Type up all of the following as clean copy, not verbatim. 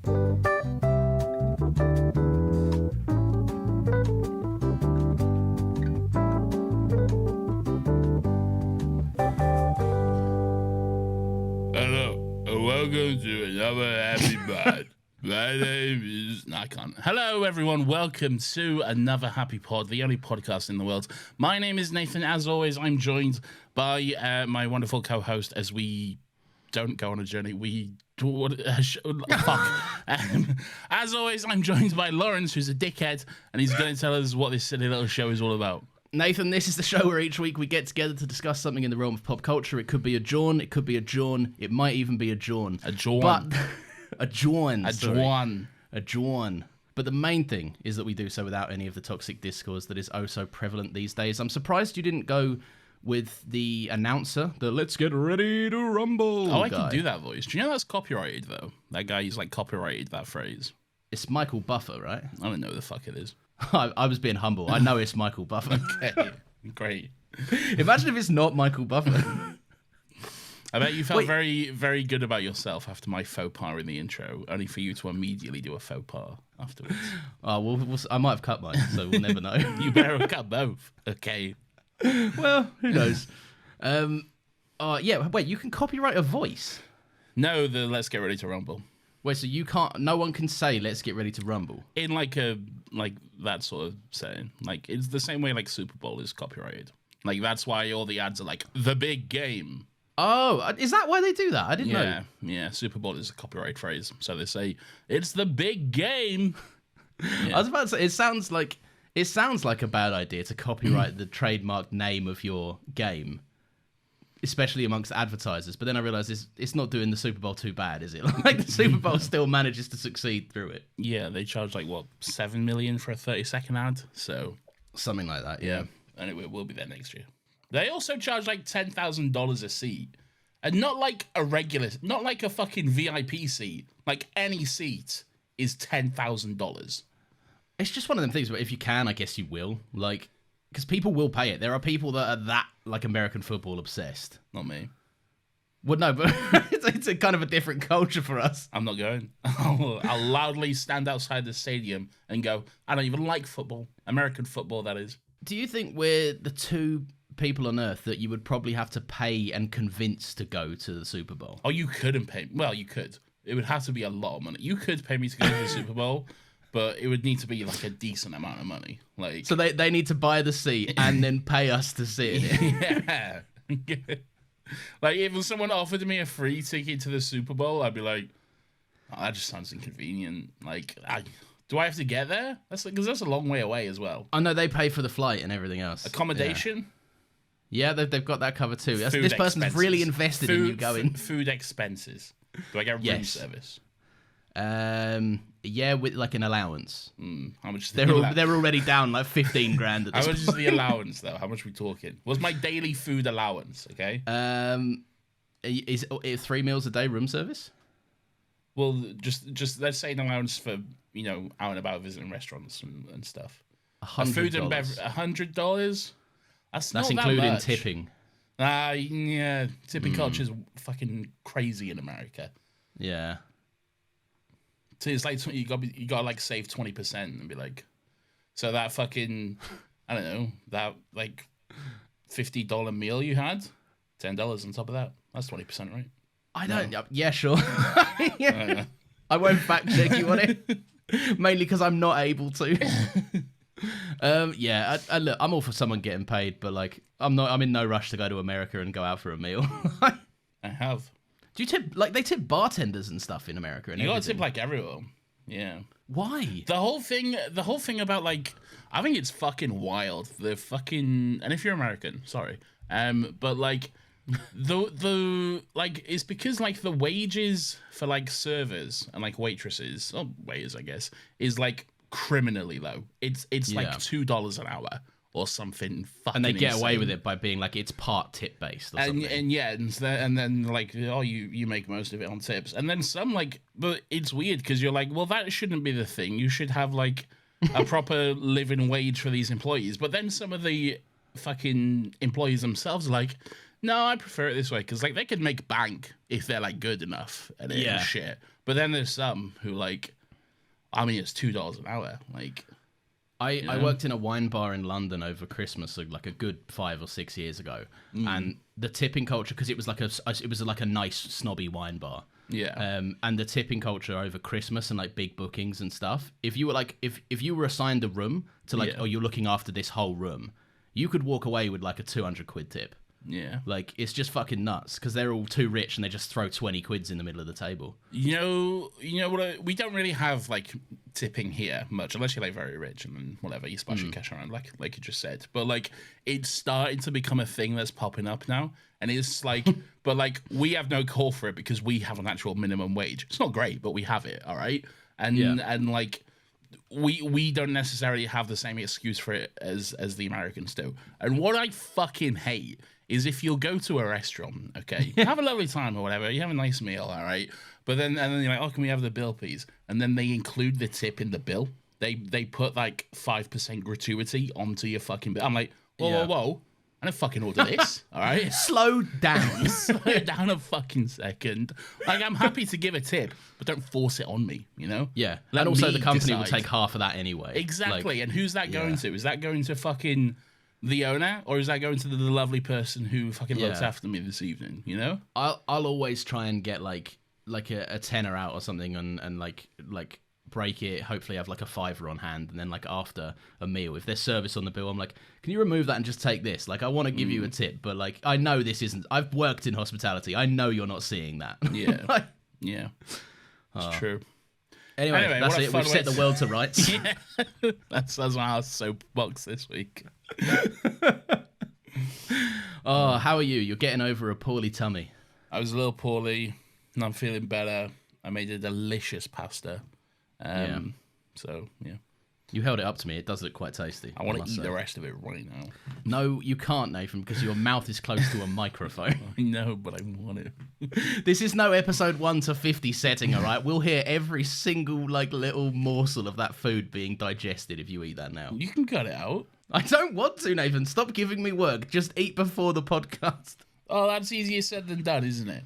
Hello, and welcome to another Happy Pod. My name is... No, I can't. Hello, everyone. Welcome to another Happy Pod, the only podcast in the world. My name is Nathan. As always, I'm joined by my wonderful co-host as we don't go on a journey. We... fuck. As always, I'm joined by Lawrence, who's a dickhead, and he's going to tell us what this silly little show is all about. Nathan, this is the show where each week we get together to discuss something in the realm of pop culture. It could be a jawn, it could be a jawn, it might even be a jawn. A jawn. But a jawn. A sorry. jawn. A jawn. But the main thing is that we do so without any of the toxic discourse that is oh so prevalent these days. I'm surprised you didn't go with the announcer, the let's get ready to rumble Oh, I guy. can do that voice. Do you know that's copyrighted, though? That guy, he's like copyrighted that phrase. It's Michael Buffer, right? I don't know who the fuck it is. I was being humble. I know it's Michael Buffer. Okay, great. Imagine if it's not Michael Buffer. I bet you felt Wait. very, very good about yourself after my faux pas in the intro, only for you to immediately do a faux pas afterwards. Oh, well, I might have cut mine, so we'll never know. You better cut both. Okay. Well, who knows? Yeah, wait, you can copyright a voice? No, the Let's Get Ready to Rumble. Wait, so you can't, no one can say, let's get ready to rumble? In like that sort of setting. Like, it's the same way like Super Bowl is copyrighted. Like, that's why all the ads are like, the big game. Oh, is that why they do that? I didn't know. Yeah, Super Bowl is a copyright phrase. So they say, it's the big game. I was about to say, it sounds like a bad idea to copyright the trademark name of your game, especially amongst advertisers. But then I realized it's not doing the Super Bowl too bad, is it? Like the Super Bowl still manages to succeed through it. Yeah, they charge like, what, $7 million for a 30-second ad? So, Something like that, yeah. and it will be there next year. They also charge like $10,000 a seat. And not like a fucking VIP seat. Like any seat is $10,000. It's just one of them things where if you can, I guess you will. Like, because people will pay it. There are people that are that, like, American football obsessed. Not me. Well, no, but it's a kind of a different culture for us. I'm not going. I'll loudly stand outside the stadium and go, I don't even like football. American football, that is. Do you think we're the two people on Earth that you would probably have to pay and convince to go to the Super Bowl? Oh, you couldn't pay. Well, you could. It would have to be a lot of money. You could pay me to go to the Super Bowl, but it would need to be like a decent amount of money. Like, So they need to buy the seat and then pay us to sit in it. yeah. Like, if someone offered me a free ticket to the Super Bowl, I'd be like, oh, that just sounds inconvenient. Like, do I have to get there? Because that's a long way away as well. I know they pay for the flight and everything else. Accommodation? Yeah, they've got that covered too. Food This person's expenses. really invested in you going. Food expenses. Do I get room Yes. service? Yeah, with like an allowance. How much is They're already down like 15 grand at How this much is the allowance, though? How much are we talking? What's my daily food allowance, okay? Is 3 meals a day room service? Well, just let's say an allowance for, out and about visiting restaurants and stuff. Food and beverage, $100? That's not including that much. tipping. Yeah, tipping culture is fucking crazy in America. Yeah. So it's like you got like save 20% and be like, so that fucking, I don't know, that like $50 meal you had, $10 on top of that. That's 20%, right? I don't. Yeah, sure. Yeah. I won't fact check you on it, mainly because I'm not able to. Yeah, look, I'm all for someone getting paid, but like, I'm in no rush to go to America and go out for a meal. I have. Do you tip like they tip bartenders and stuff in America? And You gotta everything? tip like everyone. Yeah. Why? The whole thing about like, I think it's fucking wild. And if you're American, sorry, but like, the like, it's because like the wages for like servers and like waitresses, or waiters, I guess, is like criminally low. It's like $2 an hour or something fucking And they get away insane. with it by being like it's part tip based or something. And then like, oh, you make most of it on tips, and then some like, but it's weird because you're like, well, that shouldn't be the thing. You should have like a proper living wage for these employees. But then some of the fucking employees themselves are like, no, I prefer it this way because like they could make bank if they're like good enough and shit. But then there's some who like, I mean, it's $2 an hour. Like, I worked in a wine bar in London over Christmas, like a good 5 or 6 years ago, and the tipping culture, because it was like a nice snobby wine bar. yeah, And the tipping culture over Christmas and like big bookings and stuff. If you were like, if you were assigned a room to like, oh, you're looking after this whole room, you could walk away with like a 200 quid tip. yeah. Like, it's just fucking nuts because they're all too rich and they just throw 20 quids in the middle of the table. You know what? We don't really have like tipping here much, unless you're like very rich and then whatever you splash your cash around, like you just said. But like, it's starting to become a thing that's popping up now, and it's like, but like we have no call for it because we have an actual minimum wage. It's not great, but we have it, all right. And like, we don't necessarily have the same excuse for it as the Americans do. And what I fucking hate is if you'll go to a restaurant, okay, have a lovely time or whatever, you have a nice meal, all right, but then you're like, oh, can we have the bill, please? And then they include the tip in the bill. They put like 5% gratuity onto your fucking bill. I'm like, whoa. I don't fucking order this, all right? Slow down. Slow down a fucking second. Like, I'm happy to give a tip, but don't force it on me, you know? Yeah. Let And also me the company will decide. take half of that anyway. Exactly. Like, And who's that going to? Is that going to fucking the owner, or is that going to the lovely person who fucking looks Yeah. after me this evening, you know? I'll always try and get like a tenner out or something and like break it, hopefully have like a fiver on hand, and then like after a meal, if there's service on the bill, I'm like, can you remove that and just take this? Like, I want to give you a tip, but like, I know this isn't, I've worked in hospitality, I know you're not seeing that. Yeah. Like, Yeah. It's true. anyway, that's what a it, fun we've way set the to- world to rights. Yeah. That's my soapbox this week. Oh, how are you? You're getting over a poorly tummy. I was a little poorly, and I'm feeling better. I made a delicious pasta. So, yeah. You held it up to me, it does look quite tasty. I want to must eat say. the rest of it right now. No, you can't, Nathan, because your mouth is close to a microphone. I know, but I want to. This is no episode 1 to 50 setting, all right? We'll hear every single, like, little morsel of that food being digested if you eat that now. You can cut it out. I don't want to, Nathan. Stop giving me work. Just eat before the podcast. Oh, that's easier said than done, isn't it?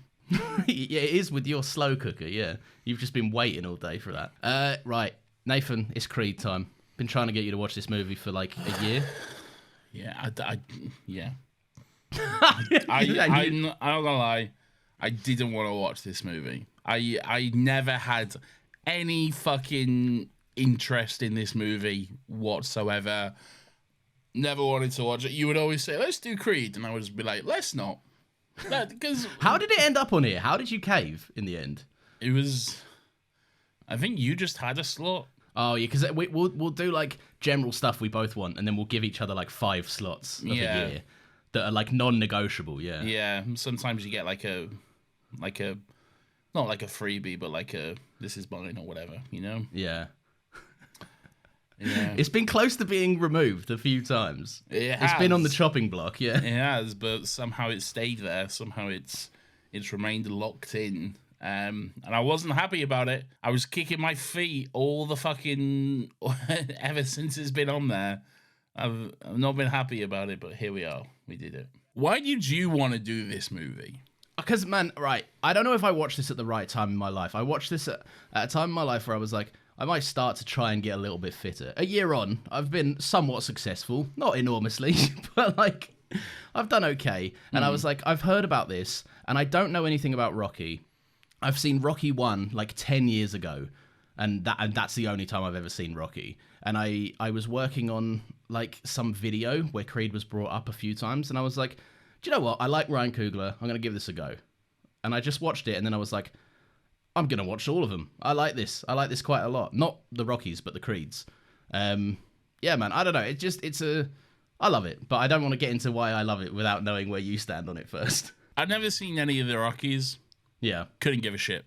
Yeah, it is with your slow cooker, yeah. You've just been waiting all day for that. Right. Nathan, it's Creed time. Been trying to get you to watch this movie for, like, a year. Yeah, yeah. Yeah, I'm not gonna lie, I didn't want to watch this movie. I never had any fucking interest in this movie whatsoever. Never wanted to watch it. You would always say, let's do Creed, and I would just be like, let's not. Because How did it end up on here? How did you cave in the end? it was, I think you just had a slot. Oh, yeah, because we'll do, like, general stuff we both want, and then we'll give each other, like, 5 slots of a year that are, like, non-negotiable, yeah. Yeah, sometimes you get like a, not like a freebie, but like a, this is mine or whatever, you know? Yeah. Yeah. It's been close to being removed a few times. It It's been on the has. chopping block, yeah. It has, but somehow it stayed there. Somehow it's remained locked in. And I wasn't happy about it. I was kicking my feet all the fucking ever since it's been on there. I've not been happy about it, but here we are. We did it. Why did you want to do this movie? Because, man, right, I don't know if I watched this at the right time in my life. I watched this at a time in my life where I was like, I might start to try and get a little bit fitter. A year on, I've been somewhat successful. Not enormously, but, like, I've done okay. And I was like, I've heard about this, and I don't know anything about Rocky. I've seen Rocky 1, like, 10 years ago, and that's the only time I've ever seen Rocky. And I was working on, like, some video where Creed was brought up a few times, and I was like, do you know what? I like Ryan Coogler. I'm going to give this a go. And I just watched it, and then I was like, I'm going to watch all of them. I like this. I like this quite a lot. Not the Rockies, but the Creeds. Yeah, man, I don't know. I love it, but I don't want to get into why I love it without knowing where you stand on it first. I've never seen any of the Rockies. Yeah. Couldn't give a shit.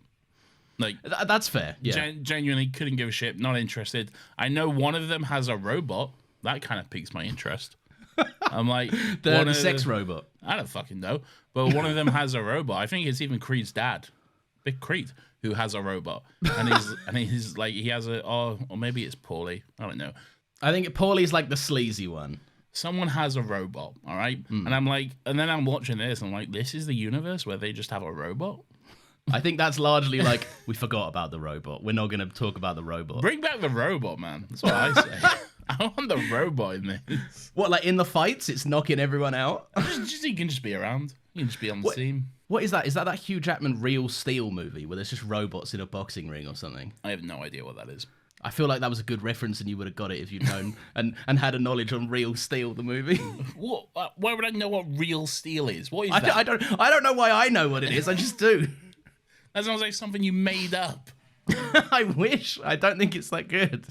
Like, That's fair. Yeah. genuinely couldn't give a shit. Not interested. I know one of them has a robot. That kind of piques my interest. I'm like, the sex robot. I don't fucking know. But one of them has a robot. I think it's even Creed's dad, Big Creed, who has a robot. And he's like, he has or maybe it's Paulie. I don't know. I think Paulie's like the sleazy one. Someone has a robot, all right? And I'm like, and then I'm watching this, and I'm like, this is the universe where they just have a robot? I think that's largely like, we forgot about the robot. We're not going to talk about the robot. Bring back the robot, man. That's what I say. I want the robot in this. What, like in the fights, it's knocking everyone out? He can just be around. He can just be on the team. What is that? Is that Hugh Jackman Real Steel movie where there's just robots in a boxing ring or something? I have no idea what that is. I feel like that was a good reference and you would have got it if you'd known and had a knowledge on Real Steel, the movie. What? Why would I know what Real Steel is? What is that? I don't know why I know what it is. I just do. That sounds like something you made up. I wish. I don't think it's that good.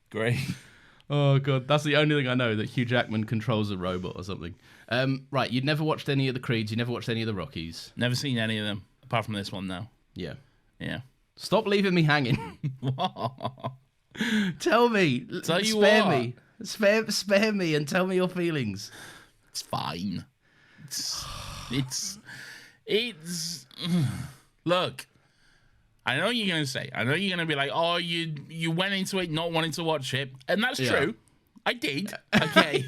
Great. Oh, God. That's the only thing I know, that Hugh Jackman controls a robot or something. Right. You'd never watched any of the Creeds. You never watched any of the Rockies. Never seen any of them, apart from this one now. Yeah. Yeah. Stop leaving me hanging. Tell me. Tell you spare what. me. Spare me and tell me your feelings. It's fine. It's look, I know what you're gonna say. I know you're gonna be like, oh, you went into it not wanting to watch it. And that's true. I did. Okay.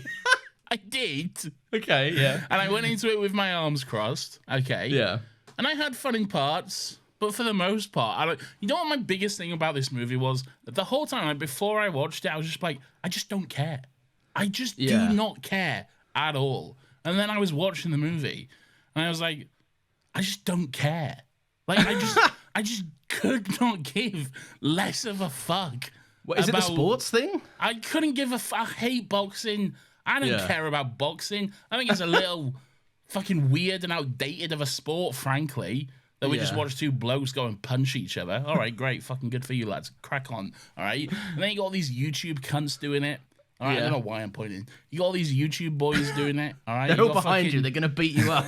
I did. Okay, yeah. And I went into it with my arms crossed. Okay. Yeah. And I had funny parts, but for the most part, you know what my biggest thing about this movie was? The whole time, like, before I watched it, I was just like, I just don't care. I just do not care at all. And then I was watching the movie, and I was like, I just don't care. Like, I just could not give less of a fuck. What, is it the sports thing? I couldn't give a fuck. I hate boxing. I don't care about boxing. I think it's a little fucking weird and outdated of a sport, frankly, that we just watch two blokes go and punch each other. All right, great. Fucking good for you, lads. Crack on. All right. And then you got all these YouTube cunts doing it. All right. I don't know why I'm pointing. You got all these YouTube boys doing it. All right. They're all behind you. They're going to beat you up.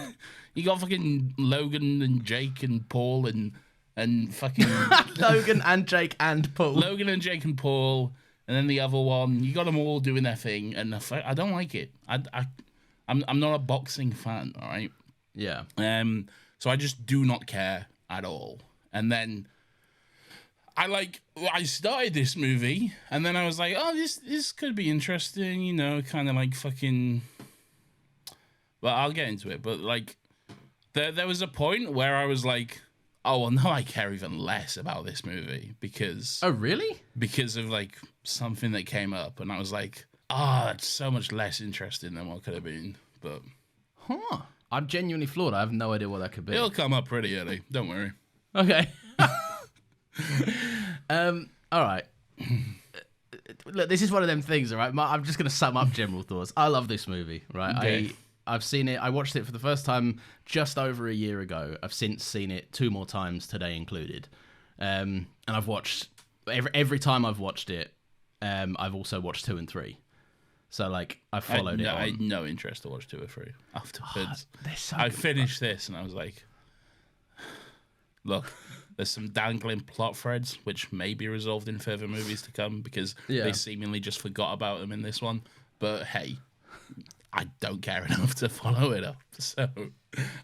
You got fucking Logan and Jake and Paul and fucking Logan and Jake and Paul. Logan and Jake and Paul, and then the other one. You got them all doing their thing, and I don't like it. I'm not a boxing fan. All right. Yeah. So I just do not care at all. And then I started this movie, and then I was like, oh, this could be interesting, you know, kind of like fucking. Well, I'll get into it, but like. There was a point where I was like, oh, well, now I care even less about this movie because... Oh, really? Because of, like, something that came up. And I was like, that's so much less interesting than what could have been. But... Huh. I'm genuinely flawed. I have no idea what that could be. It'll come up pretty early. Don't worry. Okay. All right. Look, this is one of them things, all right? I'm just going to sum up general thoughts. I love this movie, right? Okay. I've seen it. I watched it for the first time just over a year ago. I've since seen it 2 more times, today included. And I've watched every time I've watched it. I've also watched 2 and 3. So like I followed it. I had no interest to watch 2 or 3 afterwards. So I finished this and I was like, look, there's some dangling plot threads which may be resolved in further movies to come because they seemingly just forgot about them in this one. But hey. I don't care enough to follow it up, so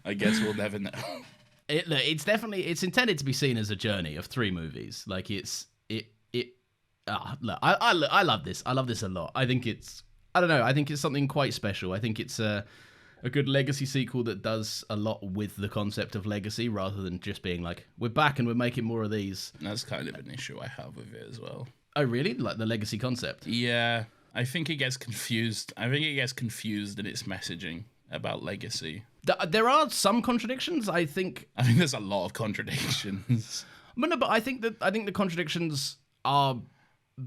I guess we'll never know. It's intended to be seen as a journey of 3 movies. Like I love this. I love this a lot. I think it's something quite special. I think it's a good legacy sequel that does a lot with the concept of legacy rather than just being like, we're back and we're making more of these. That's kind of an issue I have with it as well. Oh, really? Like the legacy concept? Yeah. I think it gets confused. I think it gets confused in its messaging about legacy. There are some contradictions. I think there's a lot of contradictions. But I think the contradictions are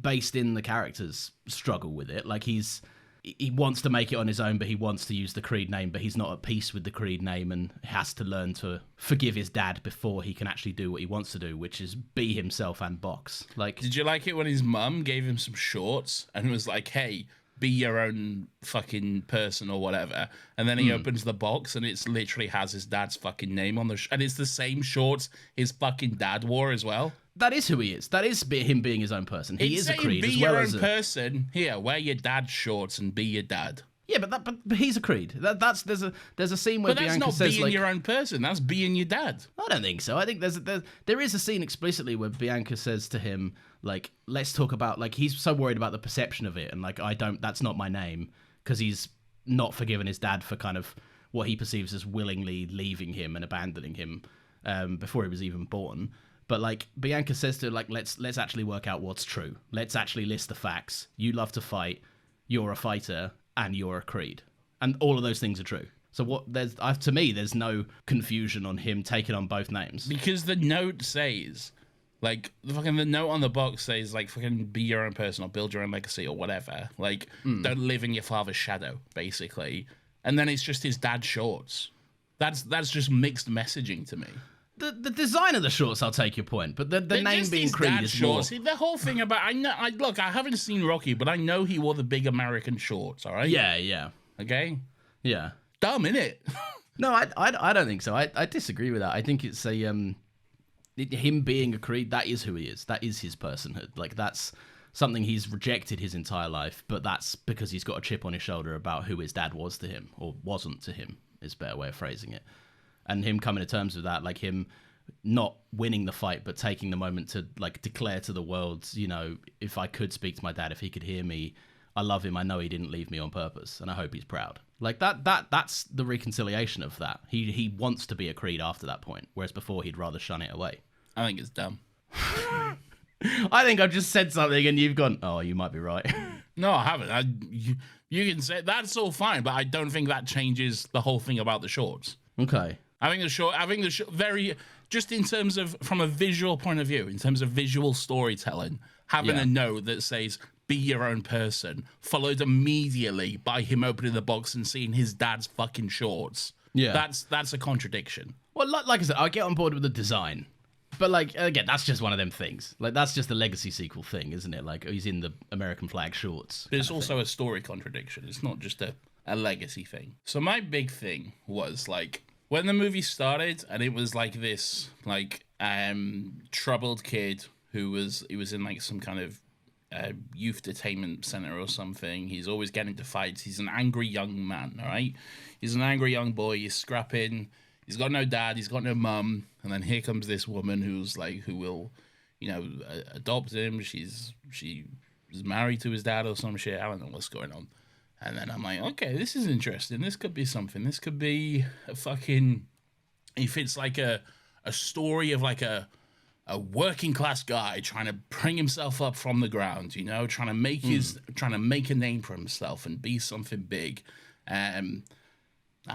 based in the character's struggle with it. Like he wants to make it on his own, but he wants to use the Creed name, but he's not at peace with the Creed name and has to learn to forgive his dad before he can actually do what he wants to do, which is be himself and box. Like, did you like it when his mum gave him some shorts and was like, hey, be your own fucking person or whatever? And then he opens the box and it's literally has his dad's fucking name on and it's the same shorts his fucking dad wore as well. That is who he is. That is him being his own person. He is a Creed be as well your as own person. Here, wear your dad's shorts and be your dad. Yeah, but he's a Creed. There's a scene where Bianca says, but that's not being your own person. That's being your dad. I don't think so. I think there is a scene explicitly where Bianca says to him, like, let's talk about, like, he's so worried about the perception of it, and like, that's not my name, because he's not forgiven his dad for kind of what he perceives as willingly leaving him and abandoning him. before he was even born. But like Bianca says to her, like, let's actually work out what's true. Let's actually list the facts. You love to fight. You're a fighter, and you're a Creed, and all of those things are true. So to me, there's no confusion on him taking on both names. Because the note says, like, the note on the box says, like, fucking be your own person or build your own legacy or whatever. Like, don't live in your father's shadow, basically. And then it's just his dad's shorts. That's just mixed messaging to me. The design of the shorts, I'll take your point, but the name being Creed is shorts. more... See, the whole thing about... Look, I haven't seen Rocky, but I know he wore the big American shorts, all right? Yeah. Okay? Yeah. Dumb, innit? No, I don't think so. I disagree with that. I think it's him being a Creed, that is who he is. That is his personhood. Like, that's something he's rejected his entire life, but that's because he's got a chip on his shoulder about who his dad was to him, or wasn't to him, is a better way of phrasing it. And him coming to terms with that, like him not winning the fight, but taking the moment to like declare to the world, you know, if I could speak to my dad, if he could hear me, I love him. I know he didn't leave me on purpose, and I hope he's proud. Like that's the reconciliation of that. He wants to be a Creed after that point, whereas before he'd rather shun it away. I think it's dumb. I think I've just said something and you've gone, oh, you might be right. No, I haven't. You can say that's all fine, but I don't think that changes the whole thing about the shorts. Okay. I think the short very, just in terms of, from a visual point of view, in terms of visual storytelling, having a note that says, be your own person, followed immediately by him opening the box and seeing his dad's fucking shorts. Yeah. That's a contradiction. Well, like I said, I get on board with the design. But, like, again, that's just one of them things. Like, that's just the legacy sequel thing, isn't it? Like, he's in the American flag shorts. But it's also a story contradiction. It's not just a legacy thing. So my big thing was, like, when the movie started, and it was, like, this, like, troubled kid who was in, like, some kind of youth detainment center or something. He's always getting into fights. He's an angry young man, all right? He's an angry young boy. He's scrapping. He's got no dad. He's got no mum. And then here comes this woman who will, you know, adopt him. She was married to his dad or some shit. I don't know what's going on. And then I'm like, okay, this is interesting. This could be something. This could be a fucking... If it's like a story of like a working class guy trying to bring himself up from the ground, you know, trying to make a name for himself and be something big.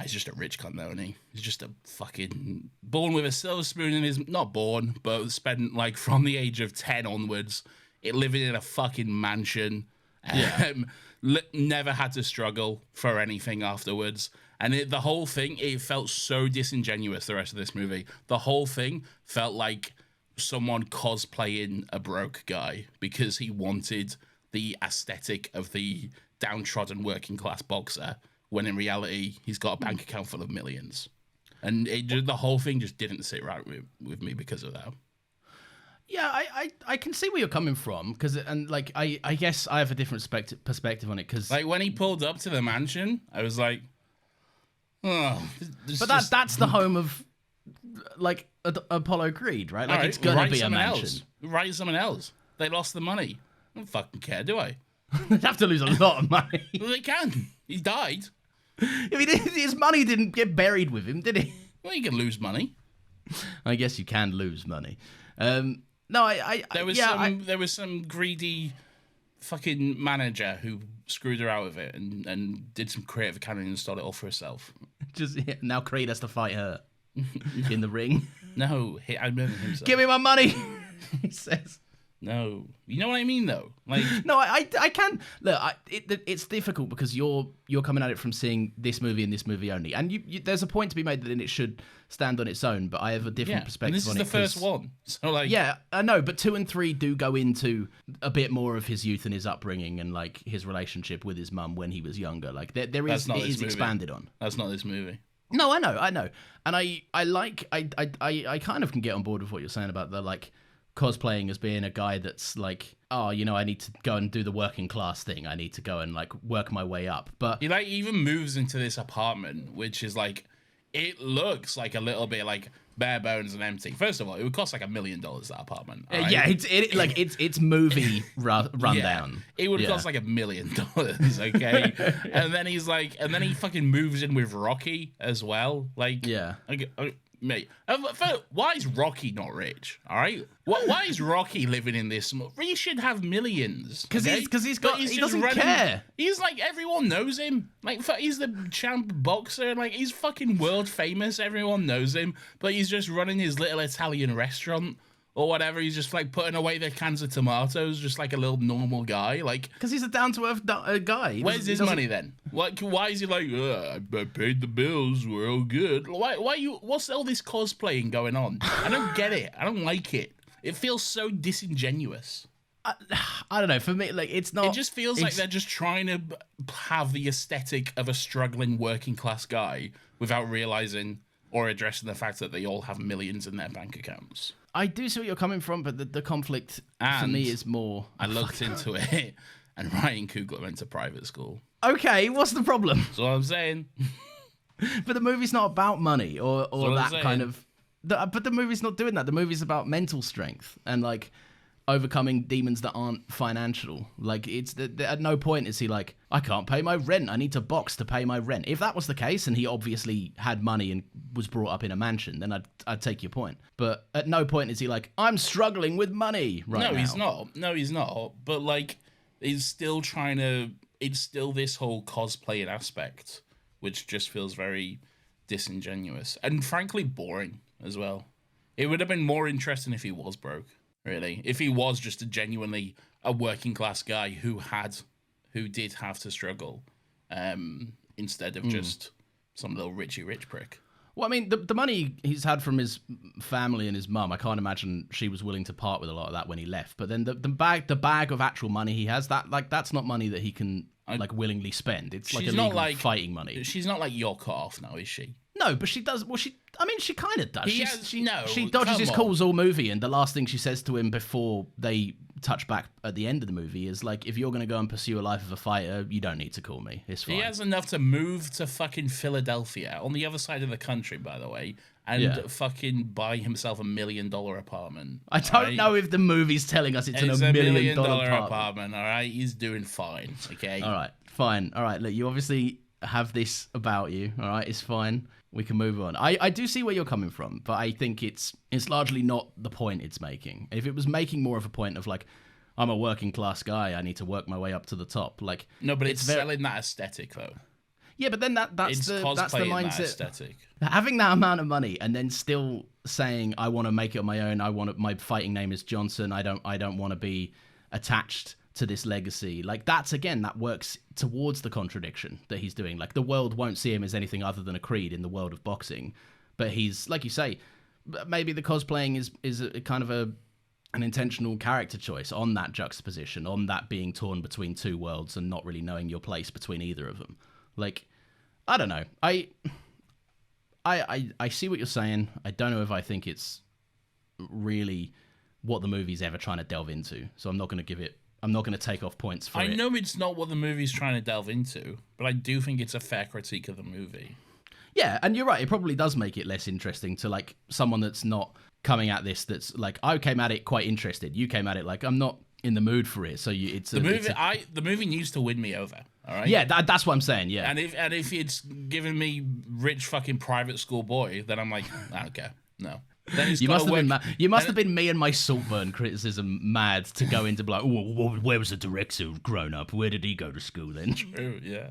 He's just a rich cunt, though, isn't he? He's just a fucking... Born with a silver spoon in his... Not born, but spent, like, from the age of 10 onwards, living in a fucking mansion. Yeah. Never had to struggle for anything afterwards. And the whole thing, it felt so disingenuous, the rest of this movie. The whole thing felt like someone cosplaying a broke guy because he wanted the aesthetic of the downtrodden working class boxer, when in reality, he's got a bank account full of millions. And the whole thing just didn't sit right with me because of that. Yeah, I can see where you're coming from, because, and like, I guess I have a different perspective on it, because... Like, when he pulled up to the mansion, I was like, oh... But that's the home of, like, Apollo Creed, right? Like, it's gonna be a mansion. Write someone else. They lost the money. I don't fucking care, do I? They'd have to lose a lot of money. Well, they can. He died. I mean, his money didn't get buried with him, did he? Well, you can lose money. I guess you can lose money. There was some greedy fucking manager who screwed her out of it and did some creative accounting and started it all for herself. Now Creed has to fight her in the ring. No, I remember himself. Give me my money, he says. No, you know what I mean, though. Like, no, I can look. It's difficult because you're coming at it from seeing this movie and this movie only, and you there's a point to be made that it should stand on its own. But I have a different perspective. And this is the first one, so like, yeah, I know. But 2 and 3 do go into a bit more of his youth and his upbringing and like his relationship with his mum when he was younger. Like there is expanded on. That's not this movie. No, I know, and I kind of can get on board with what you're saying about the like cosplaying as being a guy that's like, oh, you know, I need to go and do the working class thing. I need to go and like work my way up. But he like even moves into this apartment, which is like, it looks like a little bit like bare bones and empty. First of all, it would cost like $1 million, that apartment. Right? Yeah, it's movie rundown. Yeah, it would cost like $1 million. Okay, and then he fucking moves in with Rocky as well. Like, yeah. mate. Why is Rocky not rich? All right, why is Rocky living in this? He should have millions. Because he doesn't care. He's like, everyone knows him. Like, he's the champ boxer. Like, he's fucking world famous. Everyone knows him. But he's just running his little Italian restaurant or whatever. He's just like putting away the cans of tomatoes, just like a little normal guy. Like, because he's a down to earth guy. Where's his money then? Why is he like, I paid the bills, we're all good? What's all this cosplaying going on? I don't get it. I don't like it. It feels so disingenuous. I don't know. For me, like, it's not. It just feels like they're just trying to have the aesthetic of a struggling working class guy without realizing or addressing the fact that they all have millions in their bank accounts. I do see what you're coming from, but the conflict for me is more. I looked into it, and Ryan Coogler went to private school. Okay, what's the problem? That's what I'm saying. But the movie's not about money or that kind of. But the movie's not doing that. The movie's about mental strength and like overcoming demons that aren't financial. Like, it's at no point is he like, I can't pay my rent, I need to box to pay my rent. If that was the case, and he obviously had money and was brought up in a mansion, then I'd take your point. But at no point is he like, I'm struggling with money right now. No, he's not. But like, he's still trying to. It's still this whole cosplaying aspect, which just feels very disingenuous and frankly boring as well. It would have been more interesting if he was broke. Really, if he was just genuinely a working class guy who did have to struggle, instead of just some little rich prick. Well, I mean, the money he's had from his family and his mum, I can't imagine she was willing to part with a lot of that when he left. But then the bag of actual money he has, that's not money that he can like willingly spend. It's like illegal fighting money. She's not like you're cut off now, is she? No, but she does. Well, she kind of does. She dodges come his on. calls all movie, and the last thing she says to him before they touch back at the end of the movie is like, if you're going to go and pursue a life of a fighter, you don't need to call me. It's fine. He has enough to move to fucking Philadelphia, on the other side of the country, by the way, and fucking buy himself $1 million apartment. I don't know if the movie's telling us it's $1 million apartment. All right, he's doing fine. Okay. All right, fine. All right, look, you obviously have this about you. All right, it's fine. We can move on. I do see where you're coming from, but I think it's largely not the point it's making. If it was making more of a point of like, I'm a working class guy, I need to work my way up to the top. Like, no, but it's selling that aesthetic though. Yeah, but then that's the mindset. That aesthetic. Having that amount of money and then still saying, I want to make it on my own. My fighting name is Johnson. I don't want to be attached to this legacy. Like, that works towards the contradiction that he's doing. Like, the world won't see him as anything other than a creed in the world of boxing, but he's, like you say, maybe the cosplaying is a kind of an intentional character choice on that juxtaposition, on that being torn between two worlds and not really knowing your place between either of them. Like, I don't know. I see what you're saying. I don't know if I think it's really what the movie's ever trying to delve into, so I'm not going to take off points for it. I know it's not what the movie's trying to delve into, but I do think it's a fair critique of the movie. Yeah, and you're right. It probably does make it less interesting to like someone that's not coming at this. That's like, I came at it quite interested. You came at it like, I'm not in the mood for it. So the movie needs to win me over. All right. Yeah, that's what I'm saying. Yeah. And if it's giving me rich fucking private school boy, then I'm like, I don't care. No. You must have been me and my Saltburn criticism mad to go into like, where was the director grown up? Where did he go to school then? True, yeah.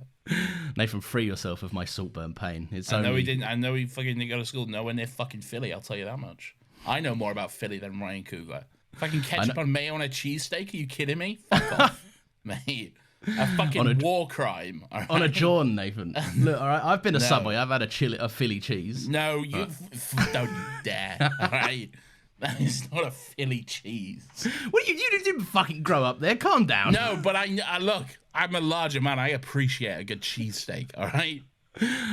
Nathan, free yourself of my Saltburn pain. I know he didn't. I know he fucking didn't go to school nowhere near fucking Philly. I'll tell you that much. I know more about Philly than Ryan Coogler. Fucking ketchup on mayo on a cheesesteak? Are you kidding me? Fuck off, mate. A fucking war crime. Right? On a John, Nathan. Look, all right, I've been to Subway. I've had a Philly cheese. No, you don't dare. All right, that is not a Philly cheese. What you didn't fucking grow up there. Calm down. No, but I look. I'm a larger man. I appreciate a good cheesesteak. All right.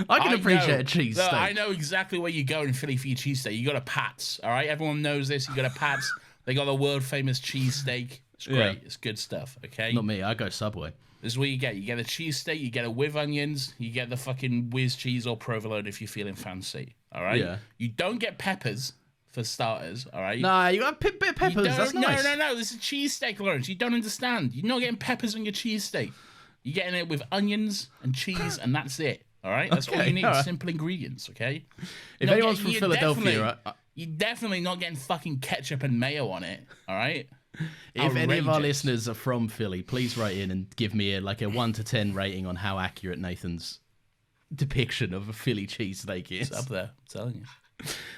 I can appreciate a cheesesteak. Look, I know exactly where you go in Philly for your cheesesteak. You go to Pat's. All right, everyone knows this. You go to Pat's. They got the world famous cheesesteak. It's great. Yeah. It's good stuff, okay? Not me. I go Subway. This is what you get. You get a cheesesteak, you get it with onions, you get the fucking whiz cheese or provolone if you're feeling fancy, all right? Yeah. You don't get peppers for starters, all right? Nah, you got bit of peppers. That's nice. No. This is cheesesteak, Lawrence. You don't understand. You're not getting peppers on your cheesesteak. You're getting it with onions and cheese, and that's it, All right, that's all Okay, you need. all right. Simple ingredients. Okay. If anyone's from Philadelphia, you're definitely not getting fucking ketchup and mayo on it. All right. if any of our Outrageous. listeners are from Philly, please write in and give me a 1 to 10 rating on how accurate Nathan's depiction of a Philly cheesesteak is. It's up there. I'm telling you.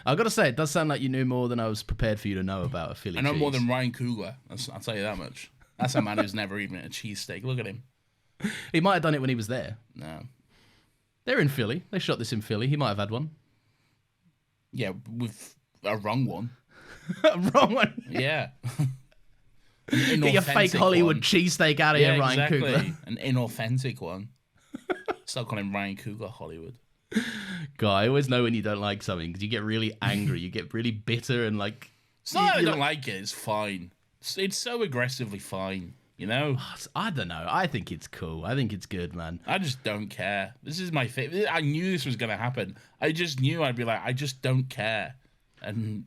I've got to say, it does sound like you knew more than I was prepared for you to know about a Philly I know cheese. more than Ryan Coogler. I'll tell you that much. That's a man who's never eaten a cheesesteak. Look at him. He might have done it when he was there. No. They're in Philly. They shot this in Philly. He might have had one. Yeah, with a wrong one. Wrong one. Yeah. Get your fake Hollywood cheesesteak out of here, Ryan Coogler. An inauthentic one. Still calling him Ryan Coogler Hollywood. God, I always know when you don't like something because you get really angry. You get really bitter and like... It's not that I don't like it. It's fine. It's so aggressively fine, you know? I don't know. I think it's cool. I think it's good, man. I just don't care. This is my favorite. I knew this was going to happen. I just knew I'd be like, I just don't care. And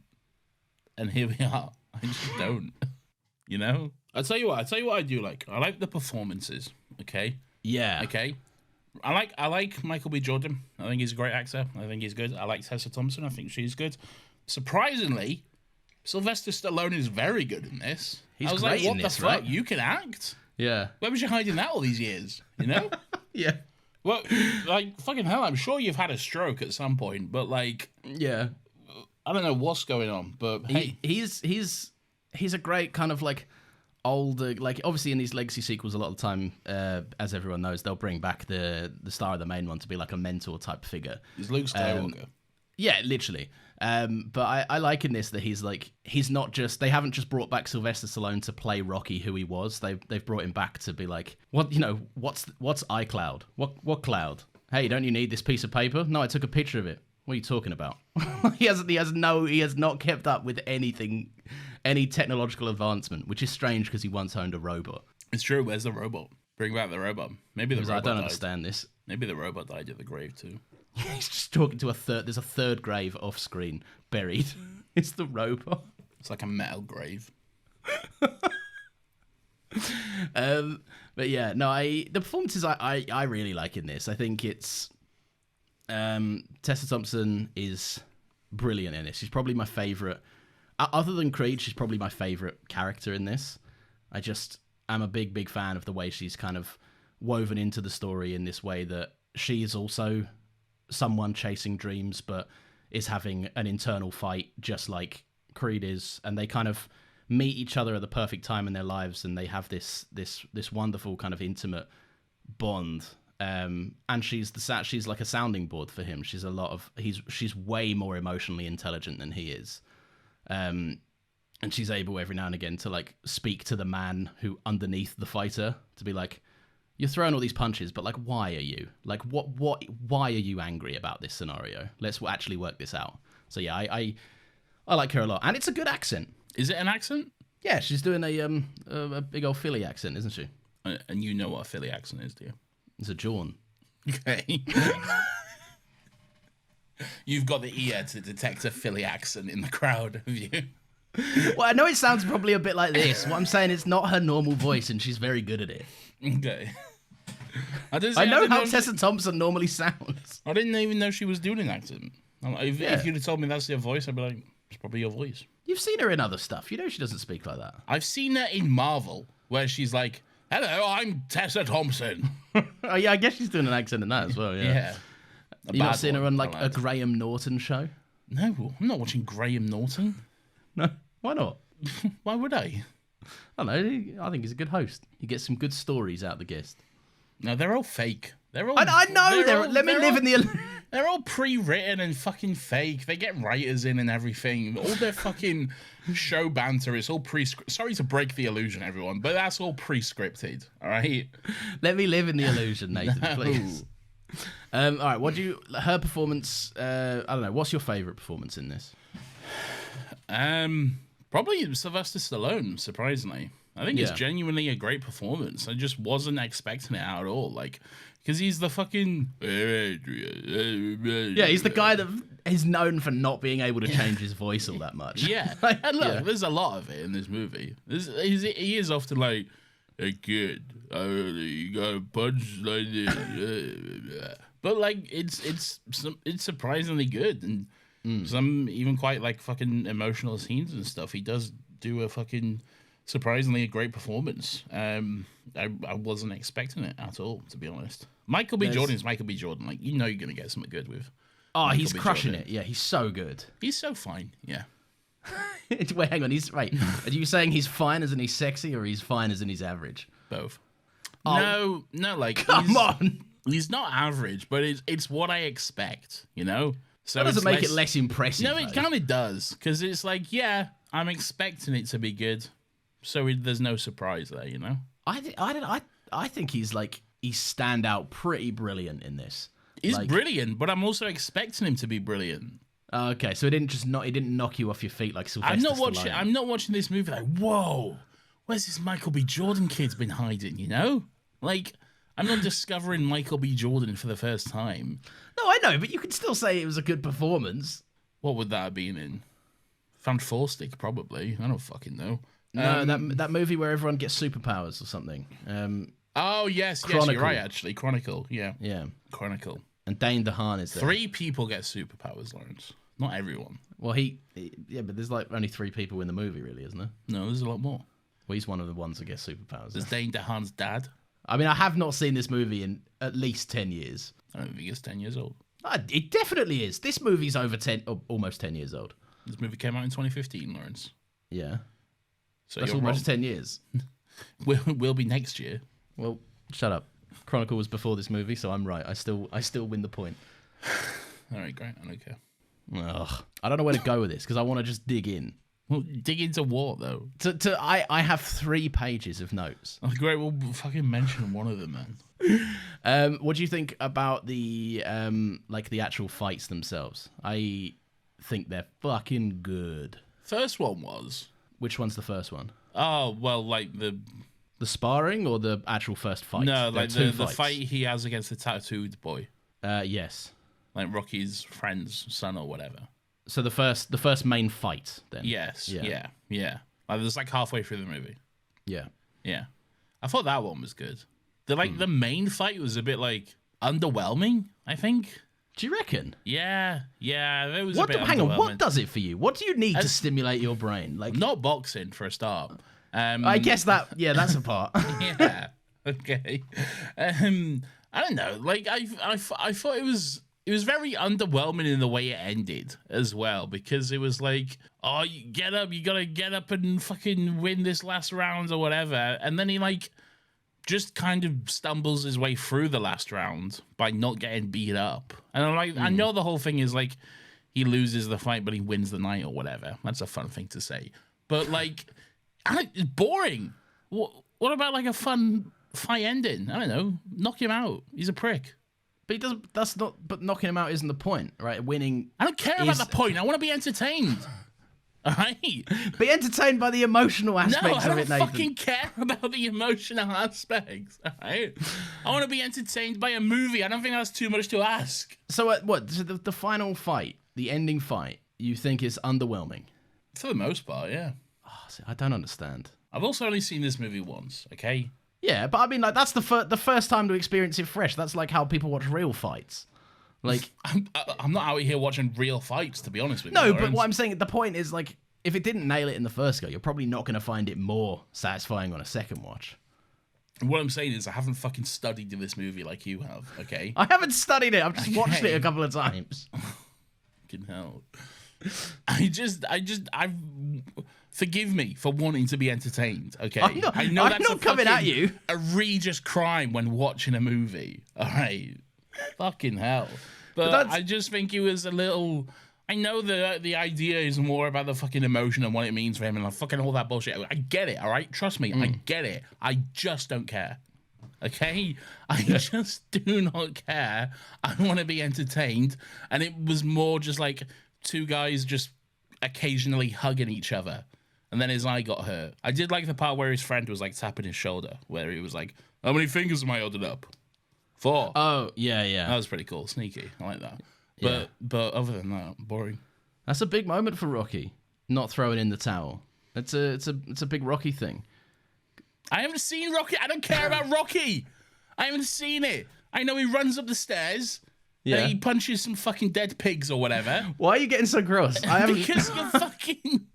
here we are. I just don't. You know? I'll tell you what I do like. I like the performances, okay? Yeah. Okay. I like Michael B. Jordan. I think he's a great actor. I think he's good. I like Tessa Thompson. I think she's good. Surprisingly, Sylvester Stallone is very good in this. He's I was great like, what in the this, fuck? right? You can act? Yeah. Where was you hiding that all these years? You know? Yeah. Well, like, fucking hell, I'm sure you've had a stroke at some point, but, like, Yeah. I don't know what's going on, but hey. He's a great kind of like older, like obviously in these legacy sequels a lot of the time, as everyone knows, they'll bring back the star of the main one to be like a mentor type figure. He's Luke Skywalker. Yeah, literally. But I like in this that he's not just, they haven't just brought back Sylvester Stallone to play Rocky who he was. They've brought him back to be like, what's iCloud? What cloud? Hey, don't you need this piece of paper? No, I took a picture of it. What are you talking about? He has not kept up with anything, any technological advancement, which is strange because he once owned a robot. It's true, where's the robot? Bring back the robot. Maybe the robot I don't died. understand this. Maybe the robot died at the grave too. He's just talking to there's a third grave off screen buried. It's the robot. It's like a metal grave. But yeah, no, the performances I really like in this. I think it's Tessa Thompson is brilliant in this. She's probably my favorite. Other than Creed, she's probably my favorite character in this. I'm a big fan of the way she's kind of woven into the story in this way that she is also someone chasing dreams, but is having an internal fight just like Creed is, and they kind of meet each other at the perfect time in their lives, and they have this wonderful kind of intimate bond. And she's like a sounding board for him. She's way more emotionally intelligent than he is. And she's able every now and again to like speak to the man who underneath the fighter to be like, you're throwing all these punches, but like, why are you? Like, why are you angry about this scenario? Let's actually work this out. So yeah, I like her a lot, and it's a good accent. Is it an accent? Yeah, she's doing a big old Philly accent, isn't she? And you know what a Philly accent is, do you? It's a jawn. Okay. You've got the ear to detect a Philly accent in the crowd, have you? Well, I know it sounds probably a bit like this. What I'm saying, it's not her normal voice, and she's very good at it. Okay. I know how Tessa Thompson normally sounds. I didn't even know she was doing an accent. If you'd have told me that's your voice, I'd be like, it's probably your voice. You've seen her in other stuff. You know she doesn't speak like that. I've seen her in Marvel, where she's like, hello, I'm Tessa Thompson. Oh, yeah, I guess she's doing an accent in that as well, yeah. Yeah. You've not seen her on, like, a Graham Norton show? No, I'm not watching Graham Norton. No? Why not? Why would I? I don't know. I think he's a good host. He gets some good stories out of the guest. No, they're all fake. They're all. I know. Let me live in the. They're all pre-written and fucking fake. They get writers in and everything. All their fucking show banter is all pre-scripted. Sorry to break the illusion, everyone, but that's all pre-scripted. All right. Let me live in the illusion, Nathan, please. All right. Her performance? I don't know. What's your favorite performance in this? Probably Sylvester Stallone. Surprisingly, I think it's genuinely a great performance. I just wasn't expecting it out at all. Like, because he's the fucking he's the guy that is known for not being able to change his voice all that much. Yeah, and look, there's a lot of it in this movie. He is often like, "Hey kid, you gotta punch like this." But like, it's surprisingly good, and some even quite like fucking emotional scenes and stuff. He does do a fucking surprisingly great performance. I wasn't expecting it at all, to be honest. Michael B. Jordan is Michael B. Jordan. Like, you know, you're gonna get something good with. Oh, Michael he's B. crushing Jordan. it. Yeah, he's so good. He's so fine. Yeah. Wait, hang on. Are you saying he's fine as in he's sexy, or he's fine as in he's average? Both. Oh. No, like Come on. He's not average, but it's what I expect, you know? So That doesn't it's make it less impressive. No, it though. kind of does, because it's like, yeah, I'm expecting it to be good, so there's no surprise there, you know? I think he's stand out pretty brilliant in this. He's brilliant, but I'm also expecting him to be brilliant. Okay, so it didn't knock you off your feet like Sylvester Stallone. I'm not watching this movie like, whoa, where's this Michael B. Jordan kid's been hiding, you know? Like, I'm not discovering Michael B. Jordan for the first time. No, I know, but you can still say it was a good performance. What would that have been in? Found Four Stick, probably. I don't fucking know. No, that movie where everyone gets superpowers or something. Oh, yes, Chronicle. you're right, actually. Chronicle, yeah. Yeah. Chronicle. And Dane DeHaan is there. 3 people get superpowers, Lawrence. Not everyone. Well, yeah, but there's only 3 people in the movie, really, isn't there? No, there's a lot more. Well, he's one of the ones that gets superpowers. There's Dane DeHaan's dad. I mean, I have not seen this movie in at least 10 years. I don't think it's 10 years old. It definitely is. This movie's over 10, or almost 10 years old. This movie came out in 2015, Lawrence. Yeah. So That's you're almost wrong. 10 years. Will be next year. Well, shut up. Chronicle was before this movie, so I'm right. I still win the point. All right, great. I don't care. Ugh. I don't know where to go with this because I want to just dig in. Well, dig into what, though? I have 3 pages of notes. Oh, great. We'll fucking mention one of them, man. What do you think about the the actual fights themselves? I think they're fucking good. First one was... Which one's the first one? Oh, well, like the... The sparring or the actual first fight? No, There are like two the fights. fight he has against the tattooed boy. Yes. Like Rocky's friend's son or whatever. So the first main fight then. Yes. Yeah. Yeah. Like, it was like halfway through the movie. Yeah. Yeah. I thought that one was good. The main fight was a bit like underwhelming, I think. Do you reckon? Yeah. It was a bit Hang on, underwhelming. what does it for you? What do you need to stimulate your brain? Like, Not boxing for a start. I guess that's a part. Yeah. Okay. I don't know. Like I thought it was very underwhelming in the way it ended as well, because it was like, oh, you get up, you gotta get up and fucking win this last round or whatever, and then he like just kind of stumbles his way through the last round by not getting beat up. And I'm like, I know the whole thing is like he loses the fight but he wins the night or whatever. That's a fun thing to say. But like, it's boring. What about like a fun fight ending? I don't know. Knock him out. He's a prick. But he doesn't. That's not. But knocking him out isn't the point, right? Winning. I don't care about the point. I want to be entertained. All right? Be entertained by the emotional No, aspects I of don't it, Nathan. fucking care about the emotional aspects. All right? I want to be entertained by a movie. I don't think that's too much to ask. So what? So the final fight, the ending fight, you think is underwhelming? For the most part, yeah. Oh, see, I don't understand. I've also only seen this movie once, okay? Yeah, but I mean, like that's the first time to experience it fresh. That's like how people watch real fights. Like, I'm not out here watching real fights, to be honest with you. no, but Lawrence. what I'm saying, the point is like, if it didn't nail it in the first go, you're probably not going to find it more satisfying on a second watch. What I'm saying is I haven't fucking studied this movie like you have, okay? I haven't studied it. I've just watched it Okay. a couple of times. Fucking hell. I forgive me for wanting to be entertained, okay? I'm not- I know I'm that's not a coming at fucking you. egregious crime when watching a movie, all right? Fucking hell. But that's- I just think it was a little... I know the idea is more about the fucking emotion and what it means for him and like fucking all that bullshit. I get it, all right? Trust me, I get it. I just don't care. Okay? I just do not care. I want to be entertained. And it was more just like 2 guys just occasionally hugging each other. And then his eye got hurt. I did like the part where his friend was like tapping his shoulder, where he was like, how many fingers am I holding up? 4. Oh yeah, That yeah. was pretty cool. Sneaky. I like that. Yeah. But other than that, boring. That's a big moment for Rocky. Not throwing in the towel. It's a big Rocky thing. I haven't seen Rocky. I don't care about Rocky. I haven't seen it. I know he runs up the stairs Yeah. He punches some fucking dead pigs or whatever. Why are you getting so gross? I haven't. Because you're fucking.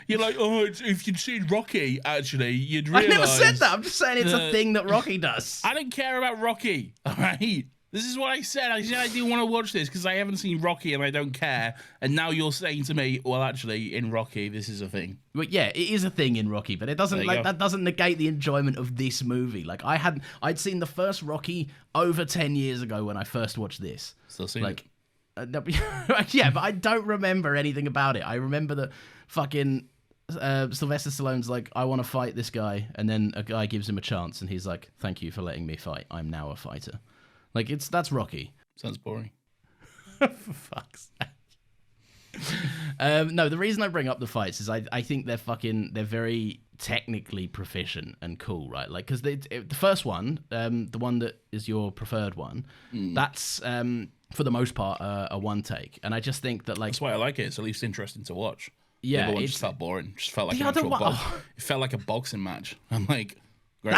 You're like, oh, if you'd seen Rocky, actually, you'd I realize. never said that. I'm just saying it's a thing that Rocky does. I don't care about Rocky. All right. This is what I said. I said I do want to watch this because I haven't seen Rocky and I don't care. And now you're saying to me, well, actually, in Rocky, this is a thing. But yeah, it is a thing in Rocky, but it doesn't that doesn't negate the enjoyment of this movie. Like I'd seen the first Rocky over 10 years ago when I first watched this. Still seen it. Yeah, but I don't remember anything about it. I remember that fucking Sylvester Stallone's like, I want to fight this guy, and then a guy gives him a chance, and he's like, thank you for letting me fight. I'm now a fighter. Like that's Rocky. Sounds boring. For fuck's sake. No, the reason I bring up the fights is I think they're very technically proficient and cool, right? Like, because the first one, the one that is your preferred one, that's for the most part a one take, and I just think that like that's why I like it. It's at least interesting to watch. Yeah, the other one it just felt boring. Just felt like the an actual other one- It felt like a boxing match. I'm like, great.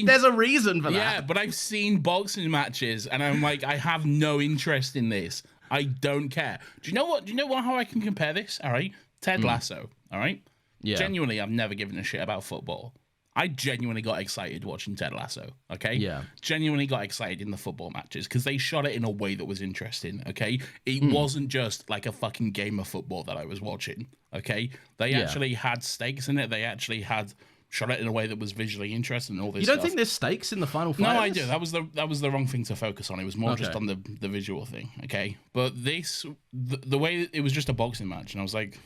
There's a reason for that. Yeah, but I've seen boxing matches, and I'm like, I have no interest in this. I don't care. Do you know what? How I can compare this? All right, Ted Lasso. All right. Yeah. Genuinely, I've never given a shit about football. I genuinely got excited watching Ted Lasso. Okay. Yeah. Genuinely got excited in the football matches because they shot it in a way that was interesting. Okay. It wasn't just like a fucking game of football that I was watching. Okay. They actually had stakes in it. They actually had shot it in a way that was visually interesting and all this. You don't stuff. think there's stakes in the final fight? No, I do. That was the wrong thing to focus on. It was more just on the visual thing. Okay. But this, the way it was just a boxing match, and I was like,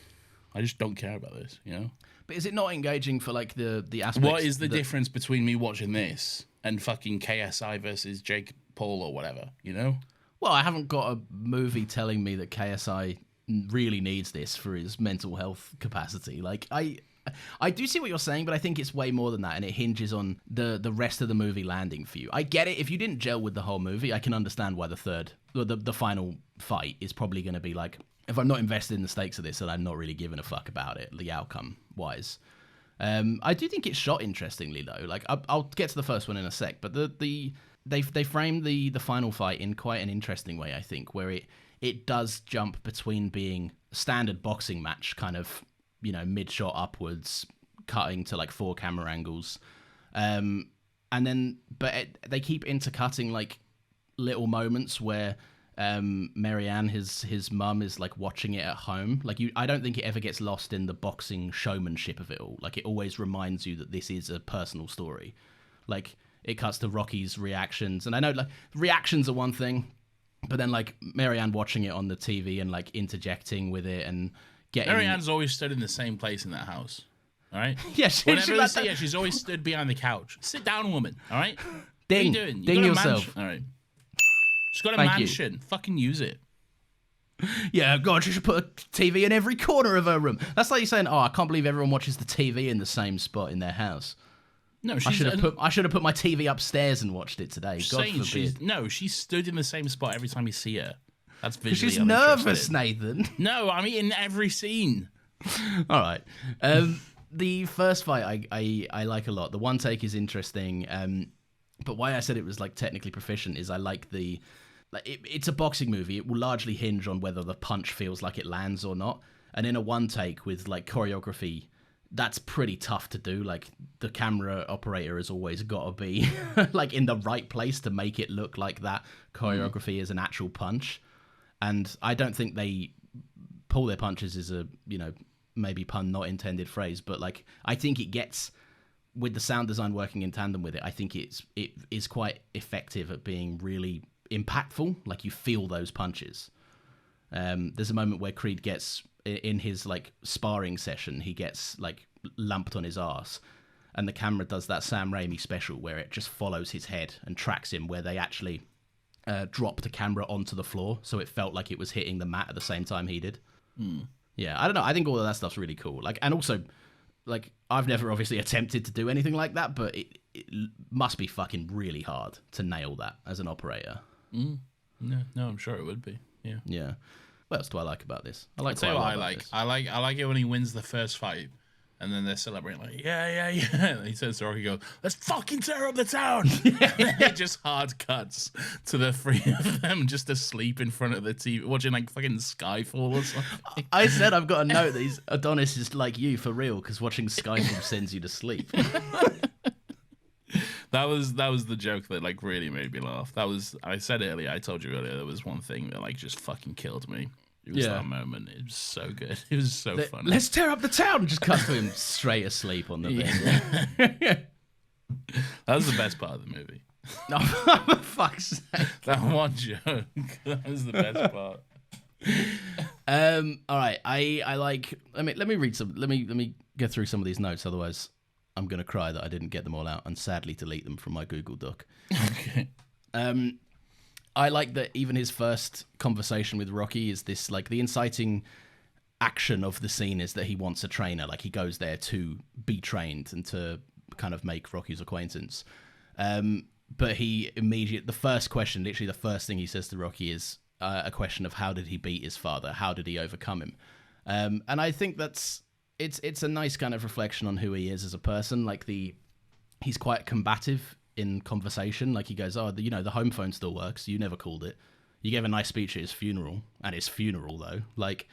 I just don't care about this. You know. But is it not engaging for like the aspects? What is the difference between me watching this and fucking KSI versus Jake Paul or whatever, you know? Well, I haven't got a movie telling me that KSI really needs this for his mental health capacity. Like, I do see what you're saying, but I think it's way more than that, and it hinges on the rest of the movie landing for you. I get it. If you didn't gel with the whole movie, I can understand why the final fight is probably going to be like, if I'm not invested in the stakes of this, then I'm not really giving a fuck about it, the outcome wise. I do think it's shot interestingly though. Like I'll get to the first one in a sec, but they framed the final fight in quite an interesting way, I think, where it does jump between being a standard boxing match, kind of, you know, mid shot upwards, cutting to like 4 camera angles, and then they keep intercutting like little moments where Marianne, his mum, is like watching it at home. Like I don't think it ever gets lost in the boxing showmanship of it all. Like it always reminds you that this is a personal story. Like it cuts to Rocky's reactions, and I know like reactions are one thing, but then like Marianne watching it on the TV and like interjecting with it and getting. Marianne's always stood in the same place in that house. All right. Yeah, whenever we see her, she's always stood behind the couch. Sit down, woman. All right. Ding, what are you doing? ding yourself. All right. She's got a Thank mansion. you. Fucking use it. Yeah, God, she should put a TV in every corner of her room. That's like you saying, "Oh, I can't believe everyone watches the TV in the same spot in their house." No, I should have put my TV upstairs and watched it today. God forbid. She stood in the same spot every time you see her. That's visually She's nervous, Nathan. No, I mean in every scene. All right. The first fight I like a lot. The one take is interesting. But why I said it was like technically proficient is I like it's a boxing movie. It will largely hinge on whether the punch feels like it lands or not. And in a one take with like choreography, that's pretty tough to do. Like the camera operator has always got to be like in the right place to make it look like that choreography is an actual punch. And I don't think they pull their punches is a, you know, maybe pun not intended phrase, but like I think it gets, with the sound design working in tandem with it, I think it is quite effective at being really impactful. Like you feel those punches. There's a moment where Creed gets in his like sparring session, he gets like lumped on his ass, and the camera does that Sam Raimi special where it just follows his head and tracks him, where they actually dropped the camera onto the floor, so it felt like it was hitting the mat at the same time he did. Yeah, I don't know. I think all of that stuff's really cool. Like, and also, like, I've never obviously attempted to do anything like that, but it must be fucking really hard to nail that as an operator. No, I'm sure it would be. Yeah. Yeah. What else do I like about this? I like. I'll tell you what I like. I like it when he wins the first fight And then they're celebrating like, yeah. And he turns to Rocky and goes, let's fucking tear up the town. And it just hard cuts to the three of them just asleep in front of the TV, watching like fucking Skyfall or something. I said I've got a note that Adonis is like you for real because watching Skyfall sends you to sleep. That was the joke that like really made me laugh. I said earlier, I told you earlier, there was one thing that like just fucking killed me. It was that moment. It was so good. It was so funny. Let's tear up the town. Just cut to him straight asleep on the bed. That was the best part of the movie. No, for fuck's sake. That one joke. That was the best part. All right. I like. Let me read some. Let me get through some of these notes. Otherwise, I'm gonna cry that I didn't get them all out and sadly delete them from my Google Doc. Okay. I like that even his first conversation with Rocky is this, like, the inciting action of the scene is that he wants a trainer. Like, he goes there to be trained and to kind of make Rocky's acquaintance. But the first question, literally the first thing he says to Rocky is a question of how did he beat his father? How did he overcome him? And I think it's a nice kind of reflection on who he is as a person. Like, he's quite combative in conversation. Like, he goes, the home phone still works. You never called it. You gave a nice speech at his funeral. At his funeral, though. Like,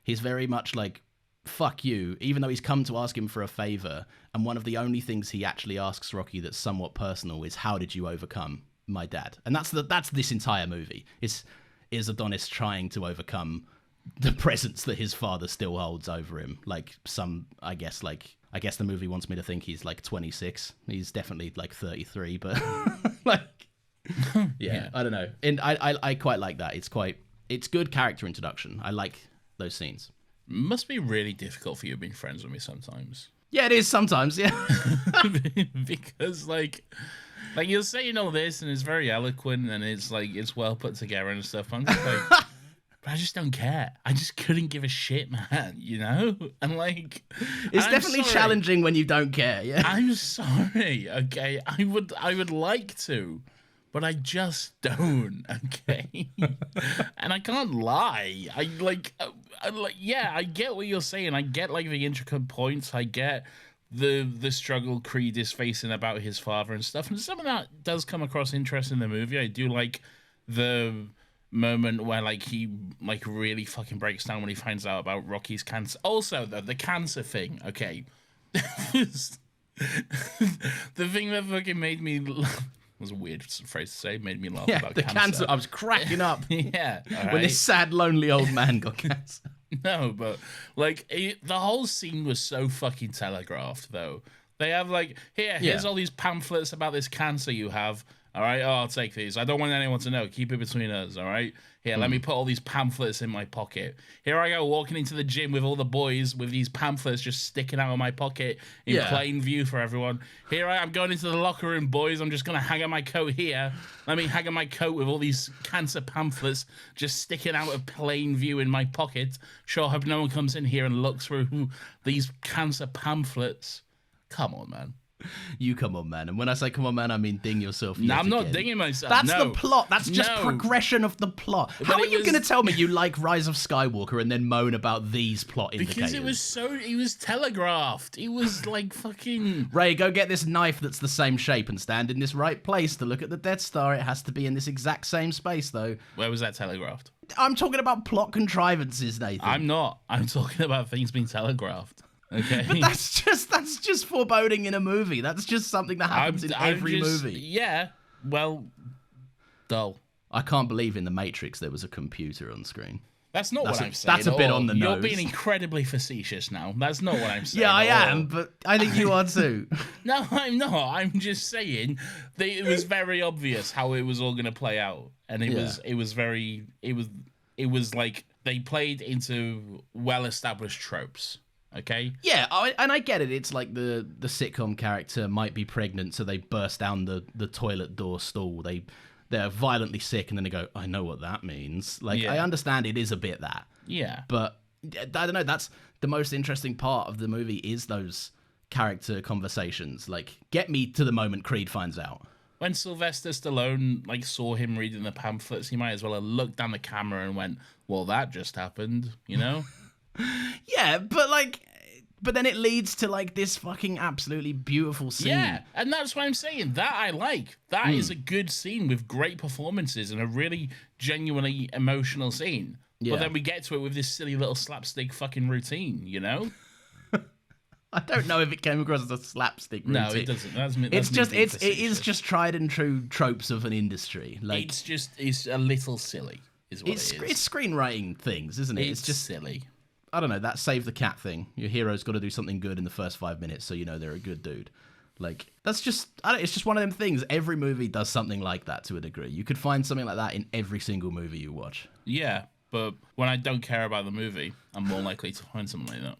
he's very much like, fuck you, even though he's come to ask him for a favor. And one of the only things he actually asks Rocky that's somewhat personal is, how did you overcome my dad? And that's this entire movie. Is Adonis trying to overcome the presence that his father still holds over him. Like, I guess the movie wants me to think he's like 26. He's definitely like 33, but like, yeah, I don't know. And I quite like that. It's good character introduction. I like those scenes. Must be really difficult for you being friends with me sometimes. Yeah, it is sometimes. Yeah, because like you're saying all this and it's very eloquent and it's like it's well put together and stuff. I'm just like. But I just don't care. I just couldn't give a shit, man. You know, and like, it's definitely challenging when you don't care. Yeah, I'm sorry. Okay, I would like to, but I just don't. Okay, and I can't lie. I get what you're saying. I get like the intricate points. I get the struggle Creed is facing about his father and stuff, and some of that does come across interesting in the movie. I do like the moment where like he like really fucking breaks down when he finds out about Rocky's cancer. Also, the cancer thing. Okay, the thing that fucking made me was a weird phrase to say. Made me laugh about the cancer. I was cracking up. Yeah, when this sad, lonely old man got cancer. No, but like the whole scene was so fucking telegraphed. Though they have like here's all these pamphlets about this cancer you have. All right, I'll take these. I don't want anyone to know. Keep it between us, all right? Here, let me put all these pamphlets in my pocket. Here I go, walking into the gym with all the boys with these pamphlets just sticking out of my pocket in plain view for everyone. Here I am going into the locker room, boys. I'm just going to hang up my coat here. Let me hang up my coat with all these cancer pamphlets just sticking out of plain view in my pocket. Sure, hope no one comes in here and looks through these cancer pamphlets. Come on, man. You come on, man. And when I say come on, man, I mean ding yourself. No, I'm not dinging myself. That's the plot. That's just progression of the plot. How are you going to tell me you like Rise of Skywalker and then moan about these plot indicators? Because it was telegraphed. It was like fucking... Ray, go get this knife that's the same shape and stand in this right place to look at the Death Star. It has to be in this exact same space, though. Where was that telegraphed? I'm talking about plot contrivances, Nathan. I'm not. I'm talking about things being telegraphed. Okay, but that's just foreboding in a movie. That's just something that happens in every movie. Yeah, well, dull. I can't believe in The Matrix there was a computer on screen. That's not what I'm saying. That's a bit on the nose. You're being incredibly facetious now. That's not what I'm saying. Yeah, I am, but I think you are too. No, I'm not. I'm just saying that it was very obvious how it was all going to play out, and it was like they played into well-established tropes. Okay. Yeah, and I get it. It's like the sitcom character might be pregnant, so they burst down the toilet door stall. They're violently sick, and then they go, "I know what that means." Like, I understand it is a bit that. Yeah. But I don't know. That's the most interesting part of the movie is those character conversations. Like, get me to the moment Creed finds out. When Sylvester Stallone like saw him reading the pamphlets, he might as well have looked down the camera and went, "Well, that just happened," you know. Yeah, but like, But then it leads to like this fucking absolutely beautiful scene. Yeah, and that's what I'm saying. That I like. That is a good scene with great performances and a really genuinely emotional scene. Yeah. But then we get to it with this silly little slapstick fucking routine, you know? I don't know if it came across as a slapstick routine. No, it doesn't. That's me It's just being it is facetious. just tried and true tropes of an industry. Like It's a little silly, is what it's it is. it's screenwriting things, isn't it? It's just silly. I don't know, that save the cat thing. Your hero's got to do something good in the first 5 minutes so you know they're a good dude. Like that's just it's just one of them things. Every movie does something like that to a degree. You could find something like that in every single movie you watch. Yeah, but when I don't care about the movie, I'm more likely to find something like that.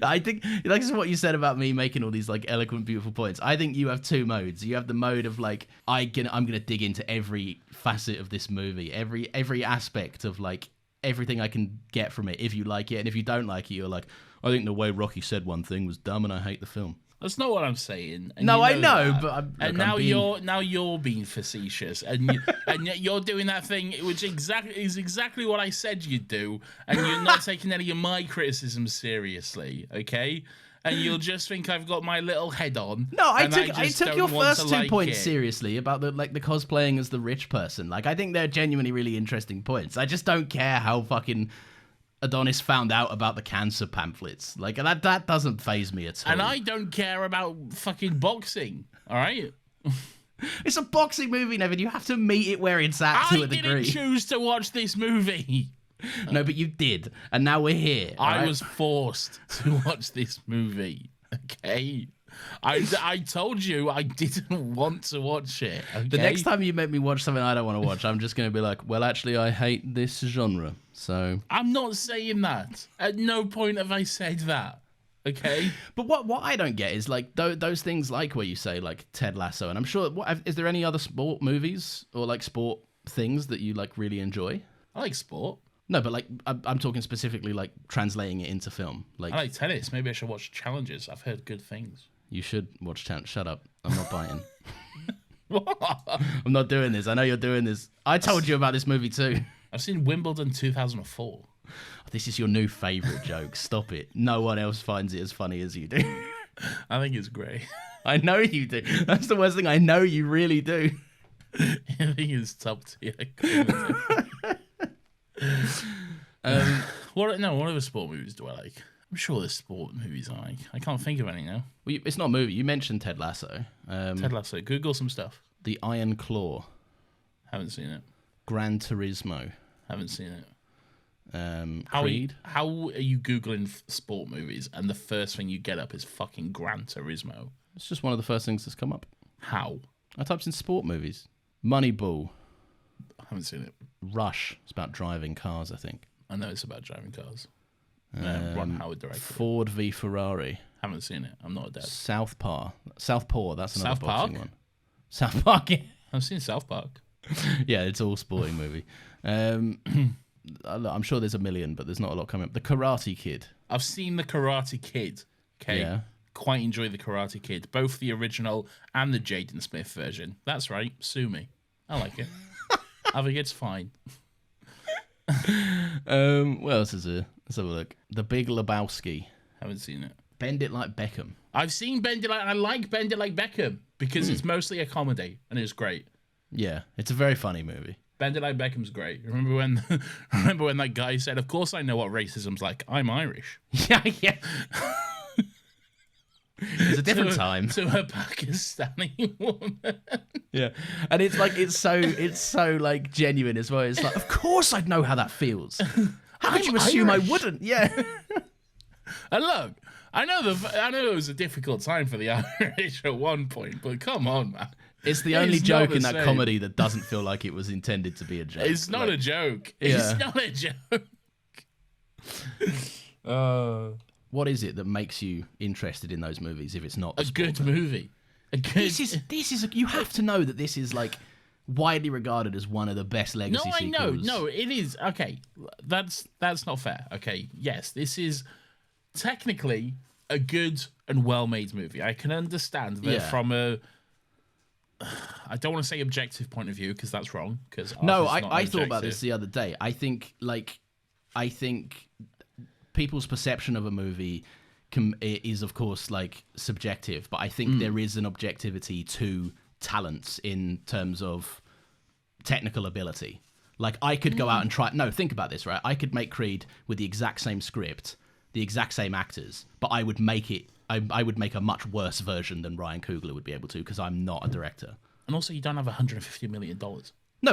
I think like this is what you said about me making all these like eloquent, beautiful points. I think you have two modes. You have the mode of like I'm gonna dig into every facet of this movie, every aspect of like everything I can get from it. If you like it, and if you don't like it, you're like, I think the way Rocky said one thing was dumb, and I hate the film. That's not what I'm saying. And No, you I know, that. but and now you're being facetious, and and yet you're doing that thing, which is exactly what I said you'd do, and you're not taking any of my criticism seriously, okay? And you'll just think I've got my little head on. No, I just took don't your want first to 2 like points it. seriously about the cosplaying as the rich person. Like I think they're genuinely really interesting points. I just don't care how fucking Adonis found out about the cancer pamphlets. Like that doesn't faze me at all. And I don't care about fucking boxing. All right. It's a boxing movie, Nevin. You have to meet it where it's at to a I didn't degree. choose to watch this movie. No, but you did, and now we're here. I alright? was forced to watch this movie. Okay. I told you I didn't want to watch it. Okay? The next time you make me watch something I don't want to watch, I'm just going to be like, well, actually, I hate this genre. So, I'm not saying that. At no point have I said that. Okay. but what I don't get is like those things like where you say like Ted Lasso, and I'm sure. Is there any other sport movies or like sport things that you like really enjoy? I like sport. No, but like I'm talking specifically like translating it into film. Like I like tennis. Maybe I should watch Challenges. I've heard good things. you should watch Shut up! I'm not biting. What? I'm not doing this. I know you're doing this. I told you about this movie too. I've seen Wimbledon 2004. This is your new favourite joke. Stop it. No one else finds it as funny as you do. I think it's great. I know you do. That's the worst thing. I know you really do. I think it's top tier. What other sport movies do I like? I'm sure there's sport movies I like. I can't think of any now. Well, it's not a movie. You mentioned Ted Lasso. Ted Lasso. Google some stuff. The Iron Claw. Haven't seen it. Gran Turismo. Haven't seen it. Creed. How are you Googling sport movies and the first thing you get up is fucking Gran Turismo? It's just one of the first things that's come up. How? I typed in sport movies. Moneyball. I haven't seen it. Rush. It's about driving cars, I think. I know it's about driving cars. Ron Howard directed it. Ford v Ferrari. Haven't seen it. I'm not a dad. Southpaw. That's another South boxing Park? one. South Park. Yeah. I've seen South Park. Yeah, it's all sporting movie. I'm sure there's a million, but there's not a lot coming up. The Karate Kid. I've seen The Karate Kid. Okay. Yeah. Quite enjoy The Karate Kid. Both the original and the Jaden Smith version. That's right. Sue me. I like it. I think it's fine. What else is there? Let's have a look. The Big Lebowski. Haven't seen it. Bend It Like Beckham. I've seen Bend It Like... I like Bend It Like Beckham because it's mostly a comedy and it's great. Yeah, it's a very funny movie. Bend It Like Beckham's great. Remember when that guy said, "Of course I know what racism's like. I'm Irish." Yeah. It's a different time. To a Pakistani woman. Yeah, and it's like it's so like genuine as well. It's like, of course I'd know how that feels. How could you assume Irish. I wouldn't? Yeah. And look, I know it was a difficult time for the Irish at one point, but come on, man. It's the only It's joke not in the that same. comedy that doesn't feel like it was intended to be a joke. It's not Like, a joke. Yeah. It's not a joke. What is it that makes you interested in those movies if it's not A good movie. A good. This is you have to know that this is like widely regarded as one of the best No, legacy I know. sequels. No, it is. Okay, that's not fair. Okay, yes, this is technically a good and well-made movie. I can understand that Yeah. from a... I don't want to say objective point of view because that's wrong. Because No, I thought about this the other day. I think people people's perception of a movie it is of course like subjective, but I think there is an objectivity to talents in terms of technical ability. Like I could go out and try. No, think about this, right? I could make Creed with the exact same script, the exact same actors, but I would make it. I would make a much worse version than Ryan Coogler would be able to because I'm not a director. And also, you don't have $150 million. No,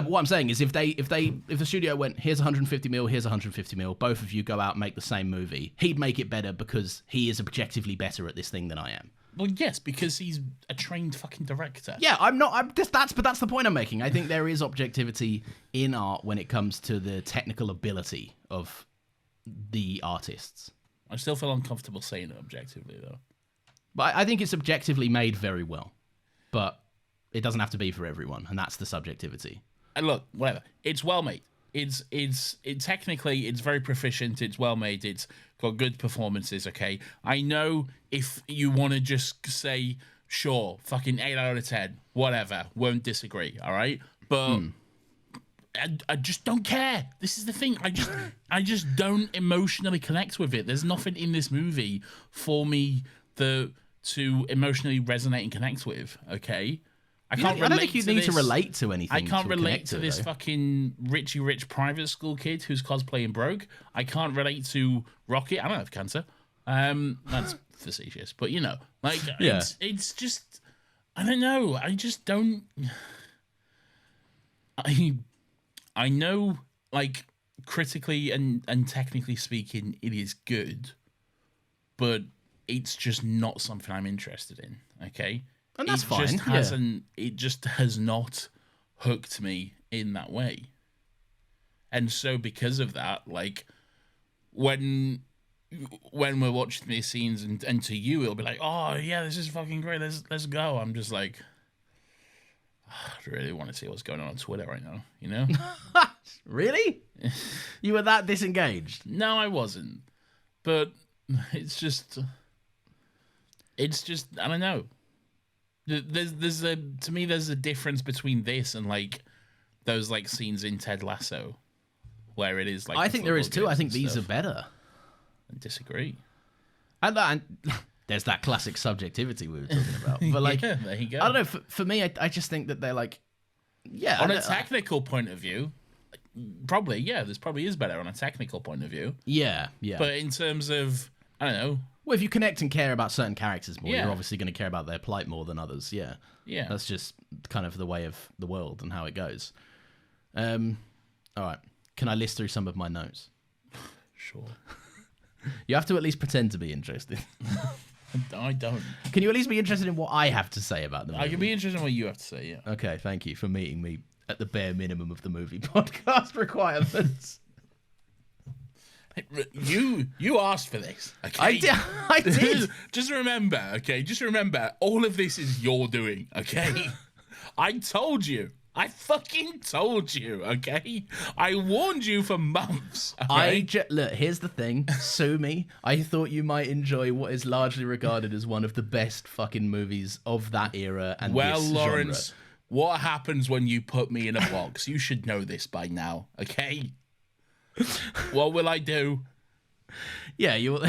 but what I'm saying is if the studio went, here's 150 mil, here's 150 mil, both of you go out and make the same movie, he'd make it better because he is objectively better at this thing than I am. Well, yes, because he's a trained fucking director. Yeah, I'm not. But that's the point I'm making. I think there is objectivity in art when it comes to the technical ability of the artists. I still feel uncomfortable saying it objectively, though. But I think it's objectively made very well. But it doesn't have to be for everyone, and that's the subjectivity. And look, whatever. It's well made. Technically, it's very proficient. It's well made. It's got good performances. Okay, I know if you want to just say sure, fucking 8 out of 10, whatever, won't disagree. All right, but I just don't care. This is the thing. I just don't emotionally connect with it. There's nothing in this movie for me to emotionally resonate and connect with. Okay. I don't think you need to relate to anything. I can't relate to this fucking Richie Rich private school kid who's cosplaying Brogue. I can't relate to Rocket. I don't have cancer. That's facetious, but you know, like, it's just, I don't know. I just don't. I know, like, critically and technically speaking, it is good, but it's just not something I'm interested in. Okay. And that's fine. It just has not hooked me in that way. And so because of that, like, when we're watching these scenes and to you it'll be like, oh yeah, this is fucking great, let's go. I'm just like, I really want to see what's going on Twitter right now, you know? Really? You were that disengaged? No, I wasn't. But it's just I don't know. There's a difference between this and like those like scenes in Ted Lasso where it is like, I think there is too. I think these are better. I disagree. And there's that classic subjectivity we were talking about. But like, yeah, there you go. I don't know. For me, I just think that they're like, yeah. On a technical point of view, probably, yeah, this probably is better on a technical point of view. Yeah, yeah. But in terms of, I don't know. Well, if you connect and care about certain characters more, you're obviously going to care about their plight more than others. Yeah. Yeah. That's just kind of the way of the world and how it goes. All right. Can I list through some of my notes? Sure. You have to at least pretend to be interested. I don't. Can you at least be interested in what I have to say about the movie? I can be interested in what you have to say, yeah. Okay, thank you for meeting me at the bare minimum of the movie podcast requirements. You asked for this, okay? I did. Just remember, okay? Just remember, all of this is your doing, okay? I told you. I fucking told you, okay? I warned you for months. Okay? Look, here's the thing. Sue me. I thought you might enjoy what is largely regarded as one of the best fucking movies of that era and this Lawrence, genre. What happens when you put me in a box? You should know this by now, okay? What will I do? Yeah, you will.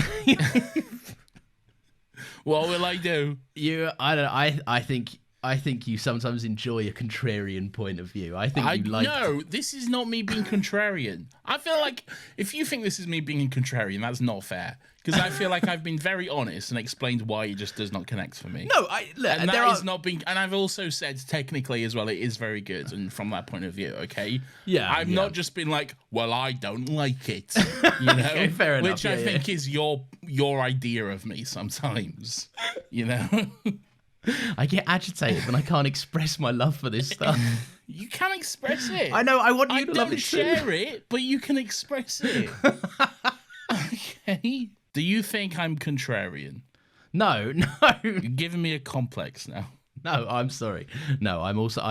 What will I do? I don't know. I think you sometimes enjoy a contrarian point of view. I think you like. No, this is not me being contrarian. I feel like if you think this is me being contrarian, that's not fair. Because I feel like I've been very honest and explained why it just does not connect for me. No, and that is not being. And I've also said technically as well, it is very good, and from that point of view, okay. Yeah, I've not just been like, well, I don't like it, you know, okay, fair enough. Which I think is your idea of me sometimes, you know. I get agitated when I can't express my love for this stuff. You can express it. I know. I want you to love it too. I don't share it, but you can express it. Okay. Do you think I'm contrarian? No. You're giving me a complex now. No, I'm sorry. No, I'm also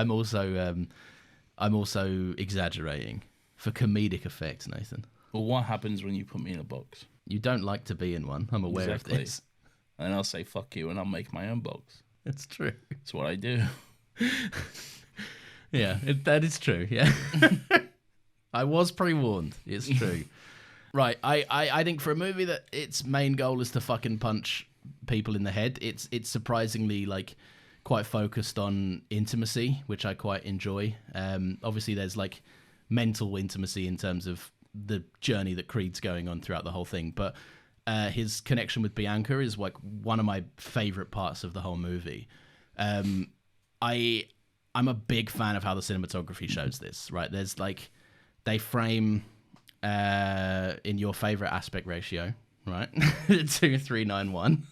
exaggerating for comedic effect, Nathan. Well, what happens when you put me in a box? You don't like to be in one. I'm aware of this. And I'll say fuck you, and I'll make my own box. It's true. It's what I do. Yeah, that is true. Yeah, I was pre-warned. It's true. Right. I think for a movie that its main goal is to fucking punch people in the head, it's surprisingly like quite focused on intimacy, which I quite enjoy. Obviously there's like mental intimacy in terms of the journey that Creed's going on throughout the whole thing, but his connection with Bianca is like one of my favorite parts of the whole movie. I'm a big fan of how the cinematography shows this, right? There's like, they frame in your favorite aspect ratio, right? 2391.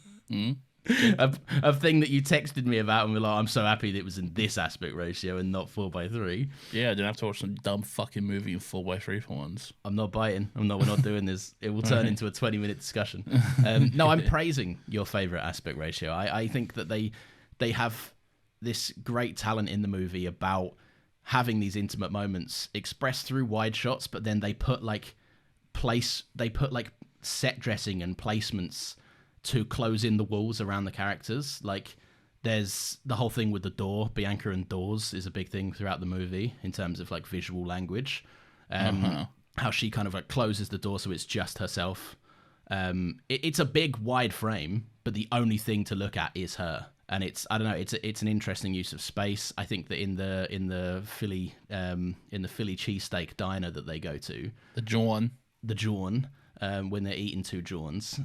A thing that you texted me about and were like, I'm so happy that it was in this aspect ratio and not 4:3. Yeah, I didn't have to watch some dumb fucking movie in 4:3 for once. I'm not biting. We're not doing this. It will turn into a 20-minute discussion. No, I'm praising your favorite aspect ratio. I think that they have this great talent in the movie about having these intimate moments expressed through wide shots, but then they put like set dressing and placements to close in the walls around the characters. Like there's the whole thing with the door. Bianca and doors is a big thing throughout the movie in terms of like visual language. How she kind of like closes the door so it's just herself. It's a big wide frame, but the only thing to look at is her. And it's an interesting use of space. I think that in the Philly cheesesteak diner that they go to, the Jawn, when they're eating two Jawns,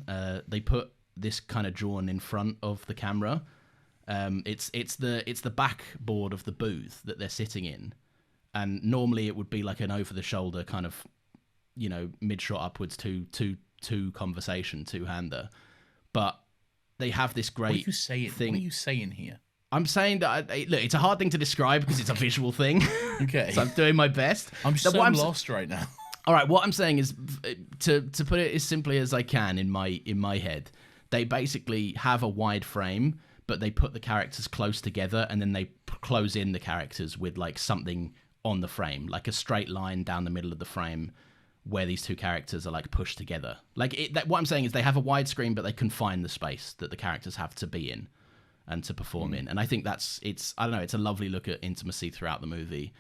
they put this kind of Jawn in front of the camera. It's the backboard of the booth that they're sitting in, and normally it would be like an over the shoulder kind of, mid shot upwards two conversation two-hander, but they have this great thing. What are you saying here? I'm saying that look, it's a hard thing to describe because it's a visual thing. Okay, so I'm doing my best. I'm lost right now. All right, what I'm saying is, to put it as simply as I can in my head, they basically have a wide frame, but they put the characters close together, and then they close in the characters with like something on the frame, like a straight line down the middle of the frame, where these two characters are like pushed together. Like what I'm saying is they have a wide screen, but they confine the space that the characters have to be in and to perform in. And I think it's a lovely look at intimacy throughout the movie.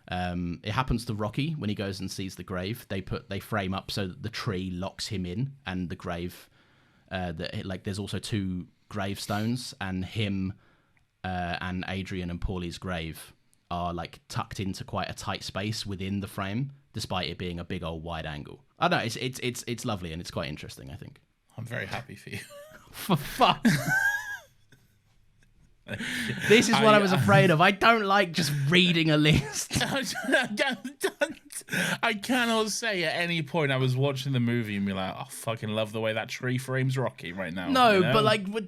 It happens to Rocky when he goes and sees the grave. They frame up so that the tree locks him in, and the grave, there's also two gravestones, and him and Adrian and Paulie's grave are like tucked into quite a tight space within the frame, despite it being a big old wide angle. I don't know, it's lovely and it's quite interesting, I think. I'm very happy for you. For fuck. This is what I was afraid of. I don't like just reading a list. I cannot say at any point I was watching the movie and be like, I fucking love the way that tree frames Rocky right now. No, but like, were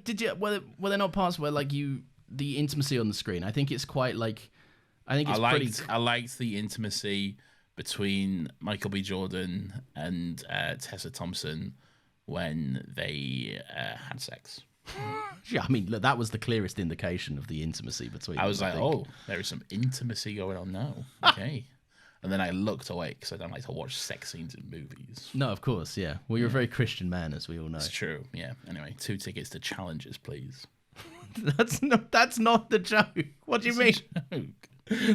there not parts where like the intimacy on the screen? I think it's quite like, I liked the intimacy between Michael B. Jordan and Tessa Thompson when they had sex. Yeah, I mean, look, that was the clearest indication of the intimacy between them. I was like, oh, there is some intimacy going on now. Okay. And then I looked away because I don't like to watch sex scenes in movies. No, of course, yeah. Well, you're a very Christian man, as we all know. It's true, yeah. Anyway, 2 tickets to Challenges, please. That's not the joke. What do you mean? Joke.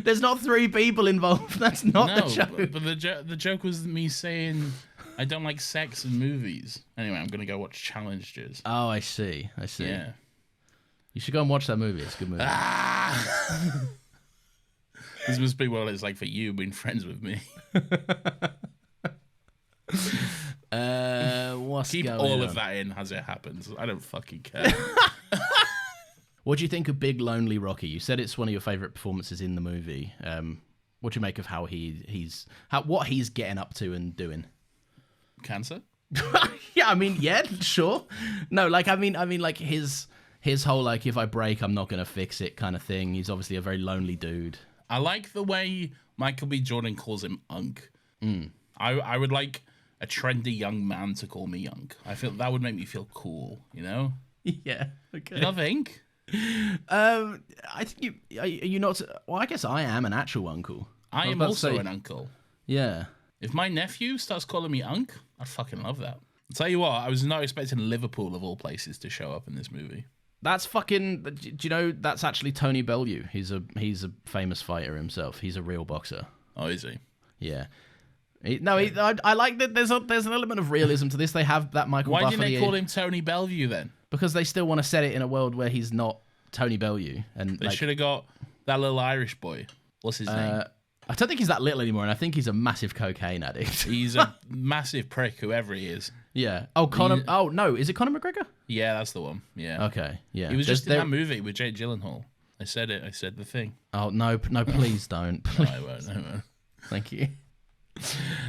There's not 3 people involved. That's not the joke. But the joke was me saying I don't like sex in movies. Anyway, I'm going to go watch Challenges. Oh, I see. Yeah. You should go and watch that movie. It's a good movie. This must be what it's like for you being friends with me. Keep all of that in as it happens. I don't fucking care. What do you think of Big Lonely Rocky? You said it's one of your favourite performances in the movie. What do you make of how what he's getting up to and doing? Cancer? Yeah, I mean, yeah, sure. No, like I mean like his whole like if I break I'm not gonna fix it kind of thing. He's obviously a very lonely dude. I like the way Michael B. Jordan calls him Unk. I would like a trendy young man to call me Unk. I feel that would make me feel cool, you know? Yeah. Okay. You don't think? I think you're not. Well, I guess I am an actual uncle. I am also an uncle. Yeah. If my nephew starts calling me Unk, I'd fucking love that. I'll tell you what, I was not expecting Liverpool of all places to show up in this movie. That's fucking. Do you know that's actually Tony Bellew? He's a famous fighter himself. He's a real boxer. Oh, is he? Yeah. I like that. There's an element of realism to this. They have that Michael. Why Buffer didn't they call him Tony Bellevue then? Because they still want to set it in a world where he's not Tony Bellevue, and They should have got that little Irish boy. What's his name? I don't think he's that little anymore, and I think he's a massive cocaine addict. He's a massive prick, whoever he is. Yeah. Oh, Conor. Oh no, is it Conor McGregor? Yeah, that's the one. Yeah. Okay. Yeah. He was just in that movie with Jake Gyllenhaal. I said it. I said the thing. Oh no, please don't. Please. I won't. Thank you.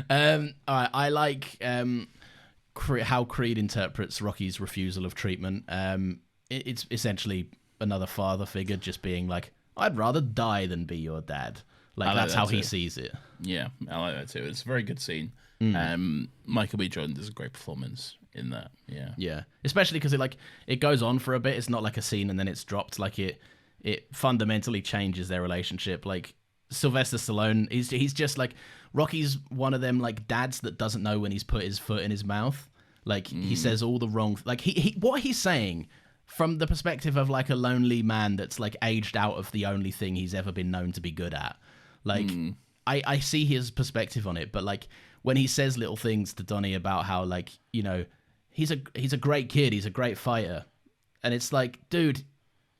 All right, I like how Creed interprets Rocky's refusal of treatment. It's essentially another father figure just being like, I'd rather die than be your dad. Like that's how he sees it. Yeah, I like that too. It's a very good scene. Michael B. Jordan does a great performance in that. Yeah. Yeah. Especially because it goes on for a bit. It's not like a scene and then it's dropped. Like it fundamentally changes their relationship. Like Sylvester Stallone, he's just like Rocky's one of them like dads that doesn't know when he's put his foot in his mouth. Like he says all the wrong like he what he's saying from the perspective of like a lonely man that's like aged out of the only thing he's ever been known to be good at. Like I see his perspective on it, but like when he says little things to Donnie about how like, you know, he's a great kid, he's a great fighter. And it's like, dude,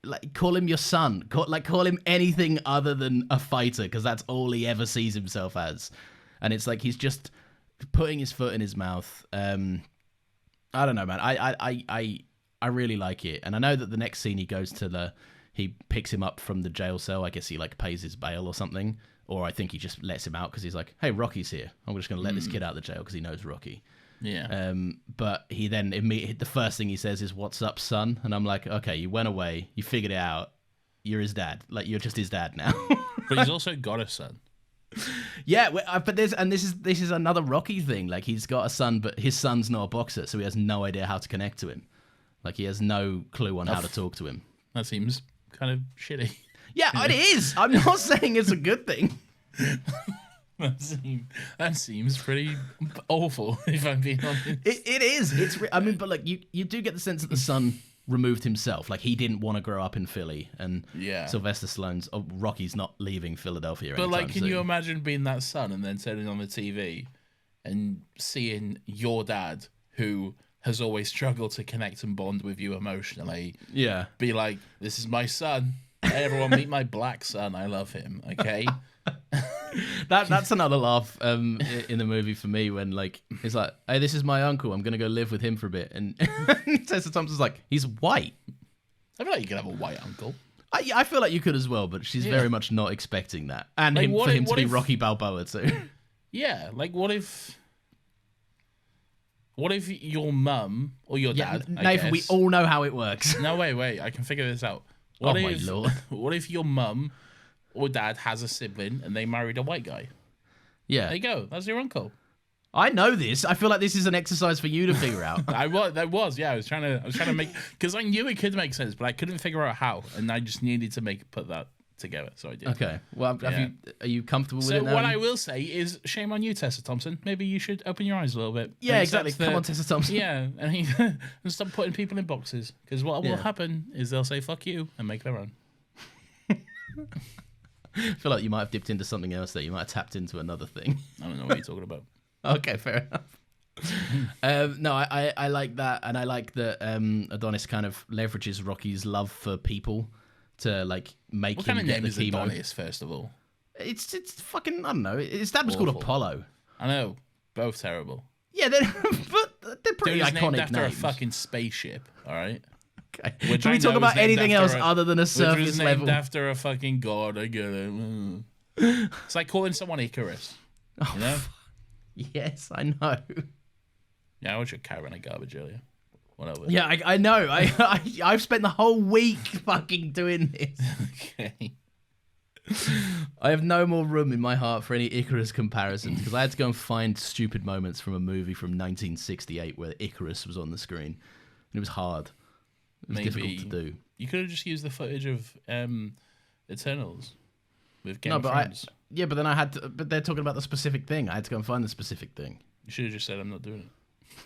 like call him your son. Call him anything other than a fighter, because that's all he ever sees himself as. And it's like he's just putting his foot in his mouth. I don't know, man. I really like it. And I know that the next scene he picks him up from the jail cell. I guess he like pays his bail or something. Or I think he just lets him out because he's like, hey, Rocky's here. I'm just going to let this kid out of the jail because he knows Rocky. Yeah. But he then the first thing he says is, "What's up, son?" And I'm like, okay, you went away. You figured it out. You're his dad. Like, you're just his dad now. But he's also got a son. Yeah, but this is another Rocky thing. Like, he's got a son, but his son's not a boxer, so he has no idea how to connect to him. Like, he has no clue on how to talk to him. That seems kind of shitty. Yeah, it is. I'm not saying it's a good thing. That seems pretty awful, if I'm being honest. It is. I mean, but like you do get the sense that the son removed himself. Like, he didn't want to grow up in Philly, and Sylvester Stallone's Rocky's not leaving Philadelphia. But like, can you imagine being that son and then turning on the TV and seeing your dad, who has always struggled to connect and bond with you emotionally, be like, "This is my son. Hey, everyone, meet my black son. I love him." Okay. That's another laugh in the movie for me, when like he's like, "Hey, this is my uncle. I'm gonna go live with him for a bit." And Tessa Thompson's like, "He's white." I feel like you could have a white uncle. I feel like you could as well, but she's very much not expecting that, and like, for him to be Rocky Balboa too. Yeah, like what if your mum or your dad? Nathan, we all know how it works. No, wait, I can figure this out. My lord. What if your mum or dad has a sibling and they married a white guy? Yeah. There you go. That's your uncle. I know this. I feel like this is an exercise for you to figure out. I was. Yeah, I was trying to make, because I knew it could make sense, but I couldn't figure out how, and I just needed to put that together. So I did. Okay. Well, are you comstable with it now? So what I will say is, shame on you, Tessa Thompson. Maybe you should open your eyes a little bit. Yeah, exactly. Come on, Tessa Thompson. Yeah, and stop putting people in boxes, because what will happen is they'll say "fuck you" and make their own. I feel like you might have dipped into something else there. You might have tapped into another thing. I don't know what you're talking about. Okay, fair enough. No, I like that, and I like that Adonis kind of leverages Rocky's love for people to like make what him kind of get name the is chemo. Adonis, first of all? It's fucking, I don't know. His dad was called Apollo. I know, both terrible. Yeah, but they're pretty Dude, iconic named after names. a fucking spaceship. All right. Okay. Can we talk about anything else other than a surface which was level? named after a fucking god. I get it. It's like calling someone Icarus. You know? Yes, I know. Yeah, I was your Karen a garbage earlier. Whatever. Yeah, I know. I've spent the whole week fucking doing this. Okay. I have no more room in my heart for any Icarus comparisons, because I had to go and find stupid moments from a movie from 1968 where Icarus was on the screen. And it was hard. It was difficult to do. You could have just used the footage of Eternals with Game of Thrones. But then I had to. But they're talking about the specific thing. I had to go and find the specific thing. You should have just said, "I'm not doing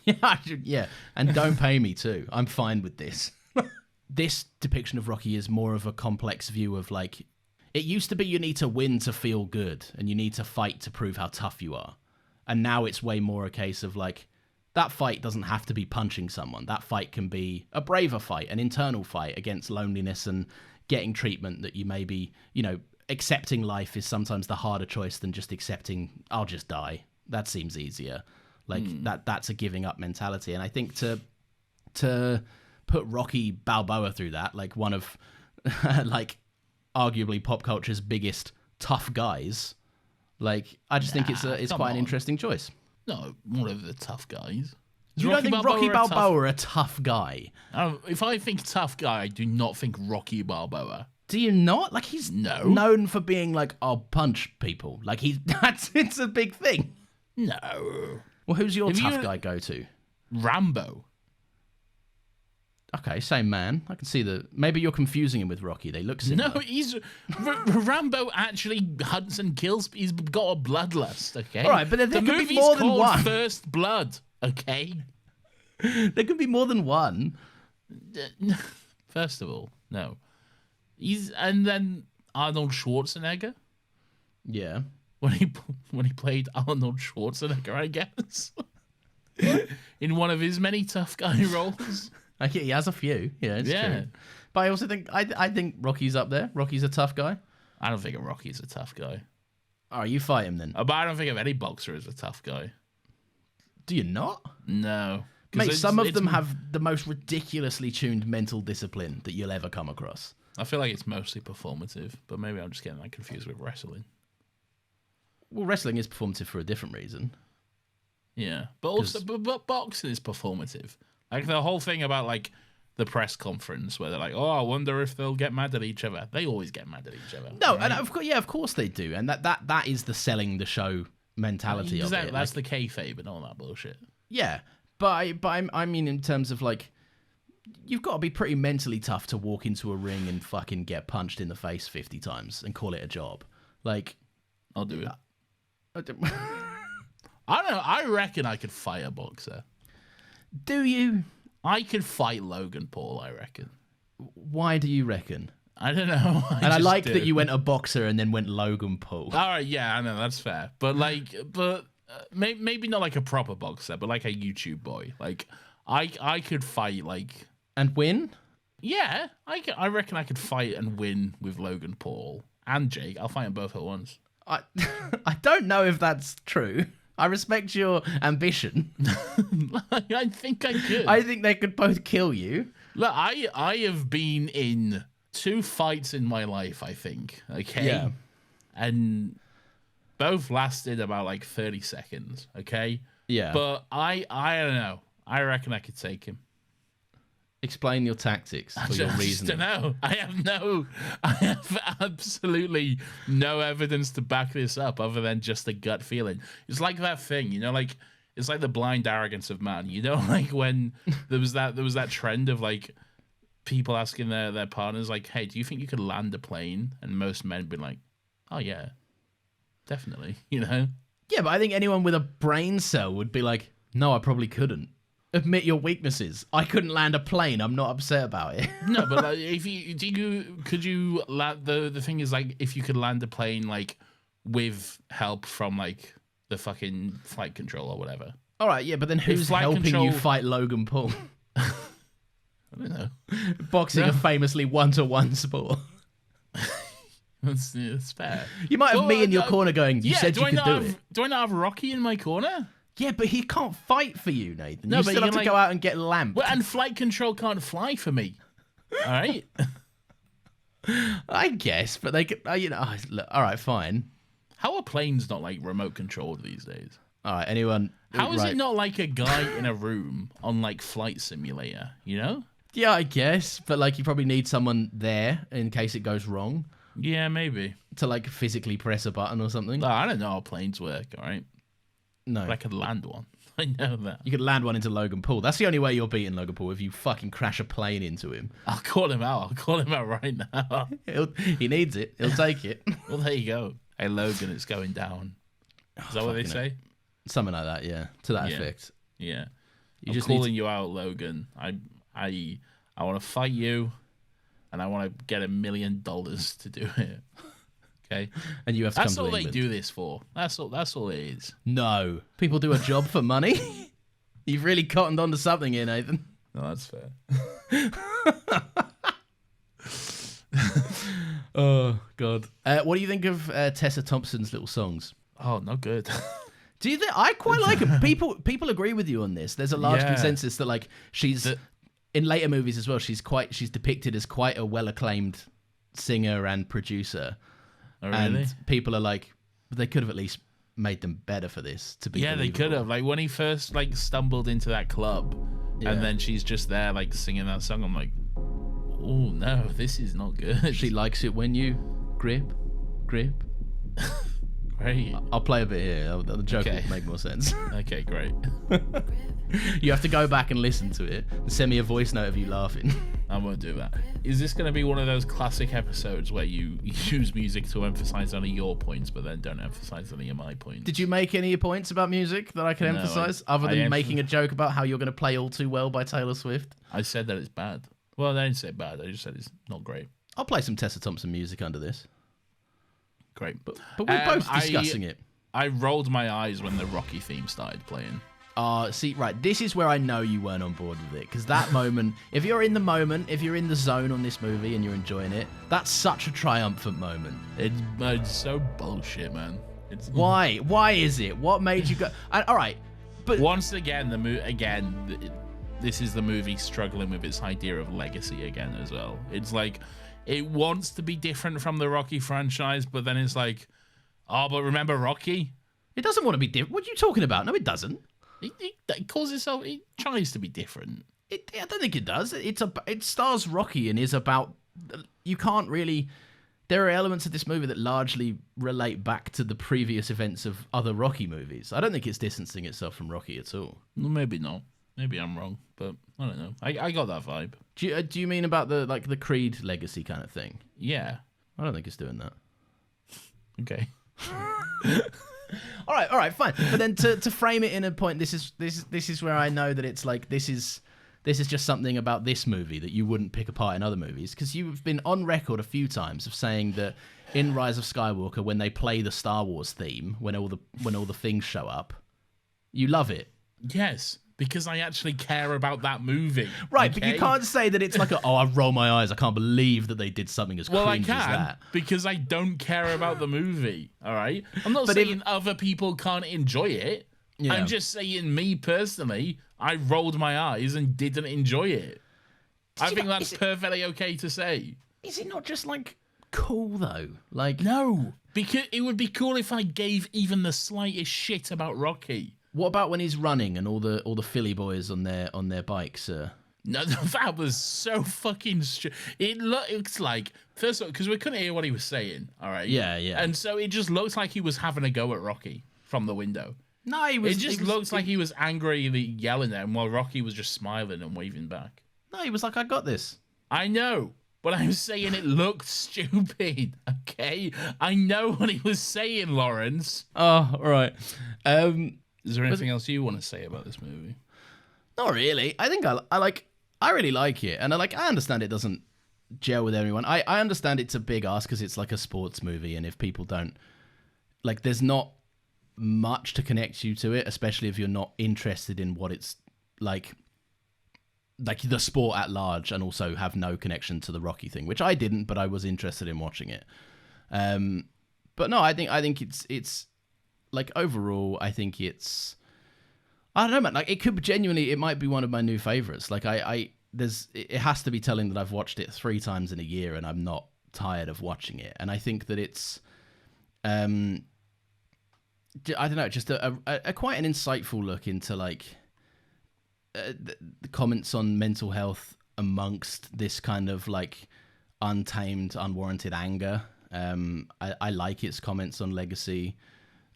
it." Yeah, and don't pay me too. I'm fine with this. This depiction of Rocky is more of a complex view of like, it used to be you need to win to feel good, and you need to fight to prove how tough you are. And now it's way more a case of like, that fight doesn't have to be punching someone. That fight can be a braver fight, an internal fight against loneliness and getting treatment that you maybe, accepting life is sometimes the harder choice than just accepting, I'll just die. That seems easier. Like that's a giving up mentality. And I think to put Rocky Balboa through that, like one of like arguably pop culture's biggest tough guys, like I just think it's quite an interesting choice. No, one of the tough guys. You don't think Rocky Balboa a tough guy? If I think tough guy, I do not think Rocky Balboa. Do you not? Like he's known for being like, I'll punch people. Like it's a big thing. No. Well, who's your tough guy go to? Rambo. Okay, same man. I can see maybe you're confusing him with Rocky. They look similar. No, Rambo actually hunts and kills. He's got a bloodlust. Okay. All right, but there can be more than one. First Blood. Okay. There can be more than one. First of all, no. And then Arnold Schwarzenegger. Yeah. When he played Arnold Schwarzenegger, I guess, in one of his many tough guy roles. He has a few. Yeah, it's true. But I also think I think Rocky's up there. Rocky's a tough guy. I don't think Rocky's a tough guy. Oh, you fight him then. But I don't think of any boxer as a tough guy. Do you not? No. Mate, some of them have the most ridiculously tuned mental discipline that you'll ever come across. I feel like it's mostly performative, but maybe I'm just getting that confused with wrestling. Well, wrestling is performative for a different reason. Yeah, but also, but boxing is performative. Like the whole thing about like the press conference where they're like, "Oh, I wonder if they'll get mad at each other." They always get mad at each other. No, right? And of course they do, and that is the selling the show mentality of it. That's the kayfabe and all that bullshit. Yeah, but I mean in terms of like, you've got to be pretty mentally tough to walk into a ring and fucking get punched in the face 50 times and call it a job. Like, I'll do it. I don't know. I reckon I could fight a boxer. Do you? I could fight Logan Paul, I reckon. Why do you reckon? I don't know. I like that you went a boxer and then went Logan Paul. All right, yeah, I know, that's fair. But maybe not like a proper boxer, but like a YouTube boy. Like, I could fight, like... And win? Yeah, I reckon I could fight and win with Logan Paul and Jake. I'll fight them both at once. I don't know if that's true. I respect your ambition. I think I could. I think they could both kill you. Look, I have been in 2 fights in my life, I think. Okay? Yeah. And both lasted about like 30 seconds, okay? Yeah. But I don't know. I reckon I could take him. Explain your tactics or your reasoning. I don't know. I have absolutely no evidence to back this up other than just a gut feeling. It's like that thing, like it's like the blind arrogance of man. Like when there was that trend of like people asking their partners like, "Hey, do you think you could land a plane?" And most men be like, "Oh yeah, definitely." Yeah, but I think anyone with a brain cell would be like, "No, I probably couldn't." Admit your weaknesses. I couldn't land a plane. I'm not upset about it. No, but like, could you land the thing is like if you could land a plane like with help from like the fucking flight control or whatever. All right, yeah, but then who's helping you fight Logan Paul? I don't know. Boxing a famously 1-to-1 sport. That's fair. You might have me in your corner going, you said you could do it. Do I not have Rocky in my corner? Yeah, but he can't fight for you, Nathan. You still have to go out and get lamped. Well, and flight control can't fly for me. All right? I guess, but they could, look, all right, fine. How are planes not like remote controlled these days? All right, anyone... How is it not like a guy in a room on like Flight Simulator, Yeah, I guess, but like you probably need someone there in case it goes wrong. Yeah, maybe. To like physically press a button or something. I don't know how planes work, all right? No. But I could land one. I know that. You could land one into Logan Paul. That's the only way you're beating Logan Paul, if you fucking crash a plane into him. I'll call him out. I'll call him out right now. He needs it. He'll take it. Well, there you go. Hey, Logan, it's going down. Is that what they say? Something like that, yeah. To that effect. Yeah. I'm calling you out, Logan. I want to fight you, and I want to get $1 million to do it. Okay, and you have to that's come all to they England. do this for. That's all it is. No, people do a job for money. You've really cottoned onto something here, Nathan. No, that's fair. Oh God. What do you think of Tessa Thompson's little songs? Oh, not good. Do you think I quite like them? People agree with you on this. There's a large Yeah. consensus that like she's in later movies as well. She's depicted as quite a well acclaimed singer and producer. Oh, really? And people are like, they could have at least made them better for this to be. Yeah, they could have. Like when he first like stumbled into that club, Yeah. and then she's just there like singing that song. I'm like, oh no, this is not good. She likes it when you grip. Great. I'll play a bit here. The joke Okay. will make more sense. Okay, great. You have to go back and listen to it and send me a voice note of you laughing. I won't do that. Is this going to be one of those classic episodes where you use music to emphasize only your points, but then don't emphasize any of my points? Did you make any points about music that I can No, emphasize, I other than emph- making a joke about how you're going to play All Too Well by Taylor Swift? I said that it's bad. Well, I didn't say bad. I just said it's not great. I'll play some Tessa Thompson music under this. Great. But we're both discussing it. I rolled my eyes when the Rocky theme started playing. See, right, this is where I know you weren't on board with it, because that moment, if you're in the zone on this movie and you're enjoying it, that's such a triumphant moment. It's so bullshit, man. It's Why? Why is it? What made you go? All right, but once again this is the movie struggling with its idea of legacy again as well. It's like it wants to be different from the Rocky franchise, but then it's like, oh, but remember Rocky? it doesn't want to be different. What are you talking about? No, it doesn't. It calls itself. It tries to be different. I don't think it does. It stars Rocky and is about. You can't really. There are elements of this movie that largely relate back to the previous events of other Rocky movies. I don't think it's distancing itself from Rocky at all. Well, maybe not. Maybe I'm wrong, but I don't know. I got that vibe. Do you mean about the Creed legacy kind of thing? Yeah. I don't think it's doing that. Okay. All right, fine. But then to frame it in a point, this is where I know that it's like this is just something about this movie that you wouldn't pick apart in other movies, because you've been on record a few times of saying that in Rise of Skywalker, when they play the Star Wars theme, when all the things show up, you love it. Yes, because I actually care about that movie. Right, but okay? you can't say that it's like I roll my eyes, I can't believe that they did something as Well, I cringe as can that. because I don't care about the movie. All right, I'm not But saying other people can't enjoy it. Yeah. I'm just saying, me personally, I rolled my eyes and didn't enjoy it. I think that's perfectly okay to say. Is it not just like cool though? Like No, because it would be cool if I gave even the slightest shit about Rocky. what about when he's running and all the Philly boys on their bikes? No, that was so fucking it looks like, first of all, because we couldn't hear what he was saying, all right? Yeah. And so it just looked like he was having a go at Rocky from the window. No, he was. It just looks like he was angrily yelling at him while Rocky was just smiling and waving back. No, he was like, I got this. I know, but I'm saying it looked stupid, okay? I know what he was saying, Lawrence. Oh, all right. Is there anything else you want to say about this movie? Not really. I think I really like it, and I understand it doesn't gel with everyone. I understand it's a big ask because it's like a sports movie, and if people don't like, there's not much to connect you to it, especially if you're not interested in what it's like the sport at large, and also have no connection to the Rocky thing, which I didn't, but I was interested in watching it. But no, I think it's like overall, I think it's. I don't know, man. Like, it might be one of my new favorites. Like, it has to be telling that I've watched it 3 times in a year and I'm not tired of watching it. And I think that it's, I don't know, just a quite an insightful look into like the comments on mental health amongst this kind of like untamed, unwarranted anger. I like its comments on legacy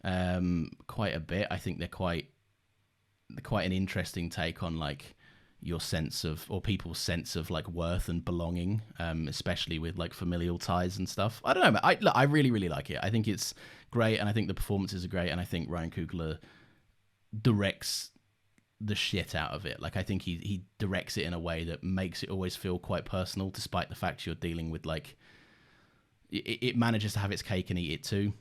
quite a bit. I think they're quite an interesting take on like your sense of, or people's sense of like worth and belonging, especially with like familial ties and stuff. I don't know, man. I really, really like it. I think it's great, and I think the performances are great, and I think Ryan Coogler directs the shit out of it. Like, I think he directs it in a way that makes it always feel quite personal, despite the fact you're dealing with like, it manages to have its cake and eat it too.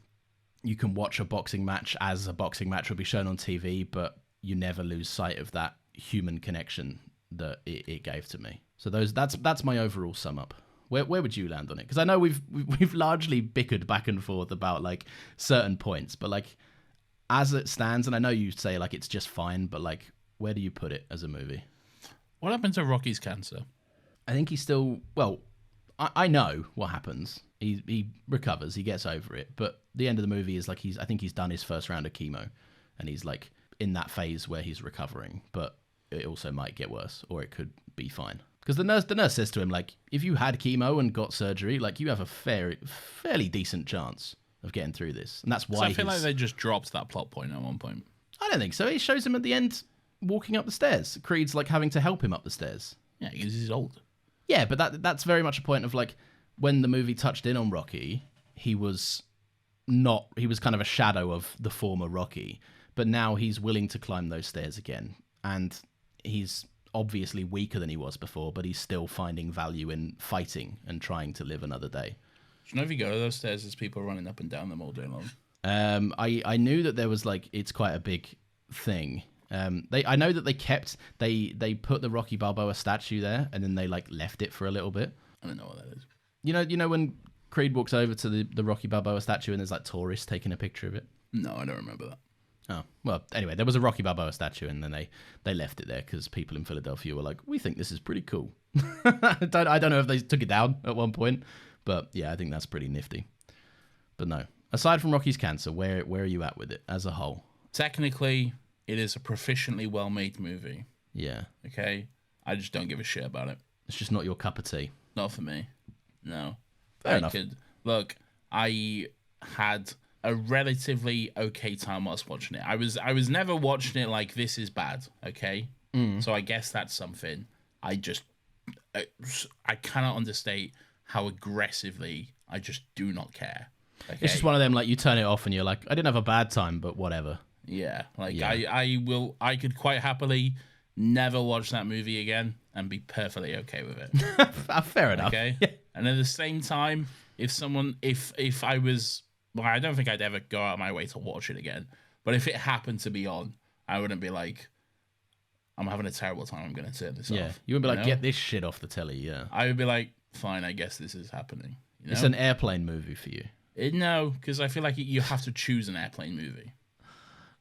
You can watch a boxing match as a boxing match will be shown on TV, but you never lose sight of that human connection that it gave to me. So that's my overall sum up. Where would you land on it? Because I know we've largely bickered back and forth about like certain points, but like as it stands, and I know you say like it's just fine, but like where do you put it as a movie? What happened to Rocky's cancer? I think he's still I know what happens. He recovers, he gets over it, but the end of the movie is like I think he's done his first round of chemo, and he's like in that phase where he's recovering, but it also might get worse, or it could be fine. Because the nurse says to him, like, if you had chemo and got surgery, like, you have a fairly decent chance of getting through this. And that's why I feel like they just dropped that plot point at one point. I don't think so. It shows him at the end walking up the stairs. Creed's, like, having to help him up the stairs. Yeah, because he's old. Yeah, but that's very much a point of, like, when the movie touched in on Rocky, he was kind of a shadow of the former Rocky. But now he's willing to climb those stairs again. And he's obviously weaker than he was before, but he's still finding value in fighting and trying to live another day. Do you know if you go to those stairs, there's people running up and down them all day long? I knew that there was like it's quite a big thing. I know that they put the Rocky Balboa statue there and then they like left it for a little bit. I don't know what that is. You know when Creed walks over to the Rocky Balboa statue and there's like tourists taking a picture of it? No, I don't remember that. Oh, well, anyway, there was a Rocky Balboa statue, and then they left it there because people in Philadelphia were like, we think this is pretty cool. I don't know if they took it down at one point, but yeah, I think that's pretty nifty. But no, aside from Rocky's cancer, where are you at with it as a whole? Technically, it is a proficiently well-made movie. Yeah. Okay? I just don't give a shit about it. It's just not your cup of tea. Not for me. No. Fair enough. Look, I had a relatively okay time whilst watching it. I was never watching it like this is bad, okay? So I guess that's something. I cannot understate how aggressively I just do not care. Okay? It's just one of them, like, you turn it off and you're like, I didn't have a bad time, but whatever. Yeah, like, yeah. I could quite happily never watch that movie again and be perfectly okay with it. Fair enough. Okay? Yeah. And at the same time, if I was... Well, I don't think I'd ever go out of my way to watch it again. But if it happened to be on, I wouldn't be like, I'm having a terrible time, I'm going to turn this off. Yeah, you wouldn't be like, get this shit off the telly, yeah. I would be like, fine, I guess this is happening. You know? It's an airplane movie for you. No, because I feel like you have to choose an airplane movie.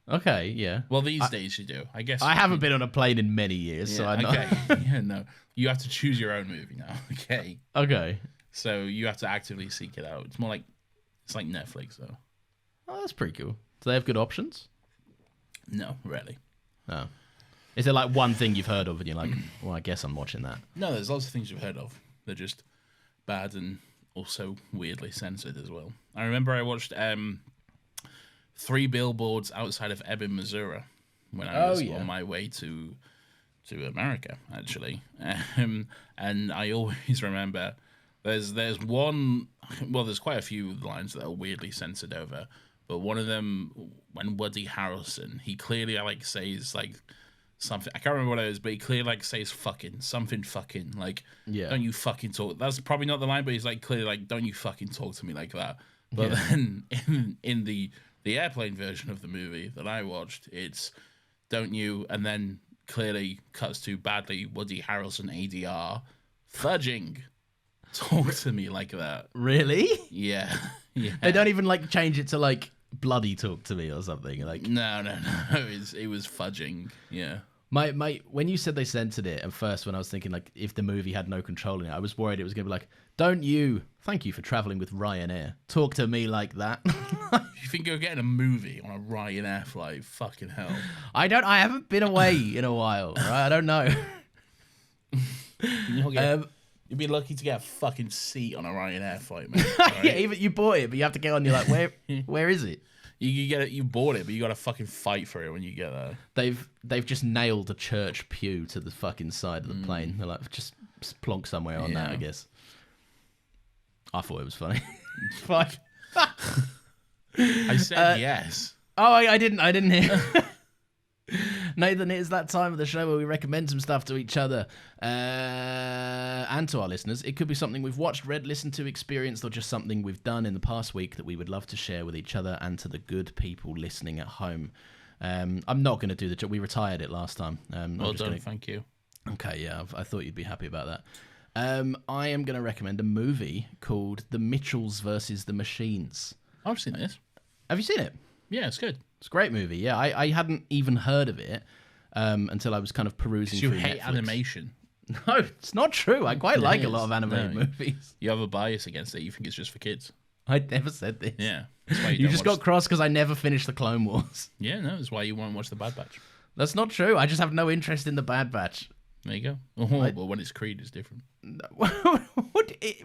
Okay, yeah. Well, these days you do, I guess. I haven't been on a plane in many years, so I know. Okay, yeah, no. You have to choose your own movie now, okay? Okay. So you have to actively seek it out. It's more like... It's like Netflix, though. Oh, that's pretty cool. Do they have good options? No, really. Oh. Is there like one thing you've heard of and you're like, well, I guess I'm watching that? No, there's lots of things you've heard of. They're just bad and also weirdly censored as well. I remember I watched 3 Billboards Outside of Ebbing, Missouri when I was on my way to America, actually. And I always remember... There's one, well, there's quite a few lines that are weirdly censored over, but one of them, when Woody Harrelson, he clearly like says like something, I can't remember what it is, but he clearly like says something fucking, like, yeah. Don't you fucking talk. That's probably not the line, but he's like clearly like, don't you fucking talk to me like that. But then in the airplane version of the movie that I watched, it's don't you, and then clearly cuts to badly Woody Harrelson ADR fudging. Talk to me like that. Really? Yeah. They don't even like change it to like bloody talk to me or something. Like no. It was fudging. Yeah. My when you said they censored it at first, when I was thinking like if the movie had no control in it, I was worried it was gonna be like, don't you? Thank you for traveling with Ryanair. Talk to me like that. You think you're getting a movie on a Ryanair flight? Fucking hell. I haven't been away in a while. Right? I don't know. You'd be lucky to get a fucking seat on a Ryanair flight, man. Right? Yeah, even you bought it, but you have to get on. You're like, where is it? You get it. You bought it, but you got to fucking fight for it when you get there. They've just nailed a church pew to the fucking side of the plane. They're like, just plonk somewhere on that, I guess. I thought it was funny. Fuck. I said yes. Oh, I didn't hear. Nathan, it is that time of the show where we recommend some stuff to each other and to our listeners. It could be something we've watched, read, listened to, experienced, or just something we've done in the past week that we would love to share with each other and to the good people listening at home. I'm not going to do the job. We retired it last time. Well done, thank you. Okay, yeah, I thought you'd be happy about that. I am going to recommend a movie called The Mitchells versus the Machines. I've seen this. Have you seen it? Yeah, it's good. It's a great movie. Yeah, I hadn't even heard of it until I was kind of perusing through You hate Netflix. animation. No, it's not true. I quite like a lot of animated movies. You have a bias against it. You think it's just for kids. I never said this. Yeah. That's why You just got cross because I never finished the Clone Wars. Yeah, no, that's why you won't watch The Bad Batch. That's not true. I just have no interest in the Bad Batch. There you go. Oh, but when it's Creed, it's different.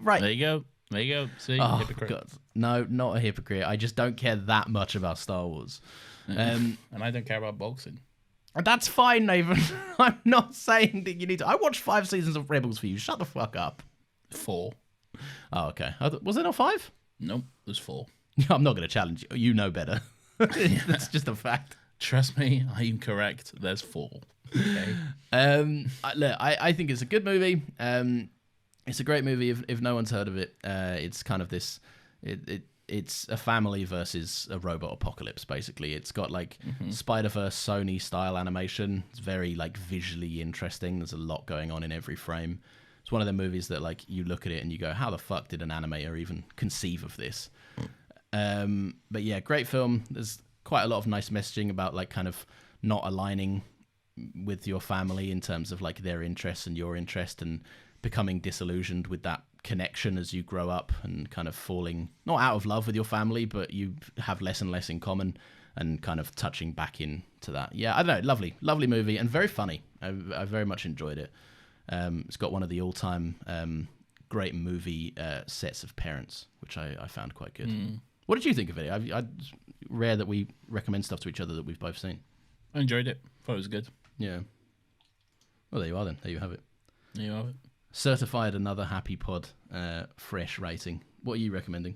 Right. There you go. There you go. See, Oh, hypocrite. God. No, not a hypocrite. I just don't care that much about Star Wars. And I don't care about boxing. That's fine, Nathan. I'm not saying that you need to. I watched 5 seasons of Rebels for you. Shut the fuck up. 4. Oh, okay. Was there not 5? Nope, there's 4. I'm not going to challenge you. You know better. That's just a fact. Trust me, I am correct. There's 4. Okay. I think it's a good movie. It's a great movie if no one's heard of it. It's kind of this. It's a family versus a robot apocalypse. Basically, it's got like Spider-Verse Sony style animation. It's very like visually interesting. There's a lot going on in every frame. It's one of the movies that like you look at it and you go, how the fuck did an animator even conceive of this? But yeah, great film. There's quite a lot of nice messaging about like kind of not aligning with your family in terms of like their interests and your interest, and becoming disillusioned with that connection as you grow up and kind of falling not out of love with your family, but you have less and less in common, and kind of touching back into that. Yeah, I don't know. Lovely movie and very funny. I very much enjoyed it. It's got one of the all-time great movie sets of Parents, which I found quite good. What did you think of it? It's rare that we recommend stuff to each other that we've both seen. I enjoyed it. Thought it was good. Yeah. Well, there you are then. There you have it. There you have it. Certified another Happy Pod fresh rating. What are you recommending?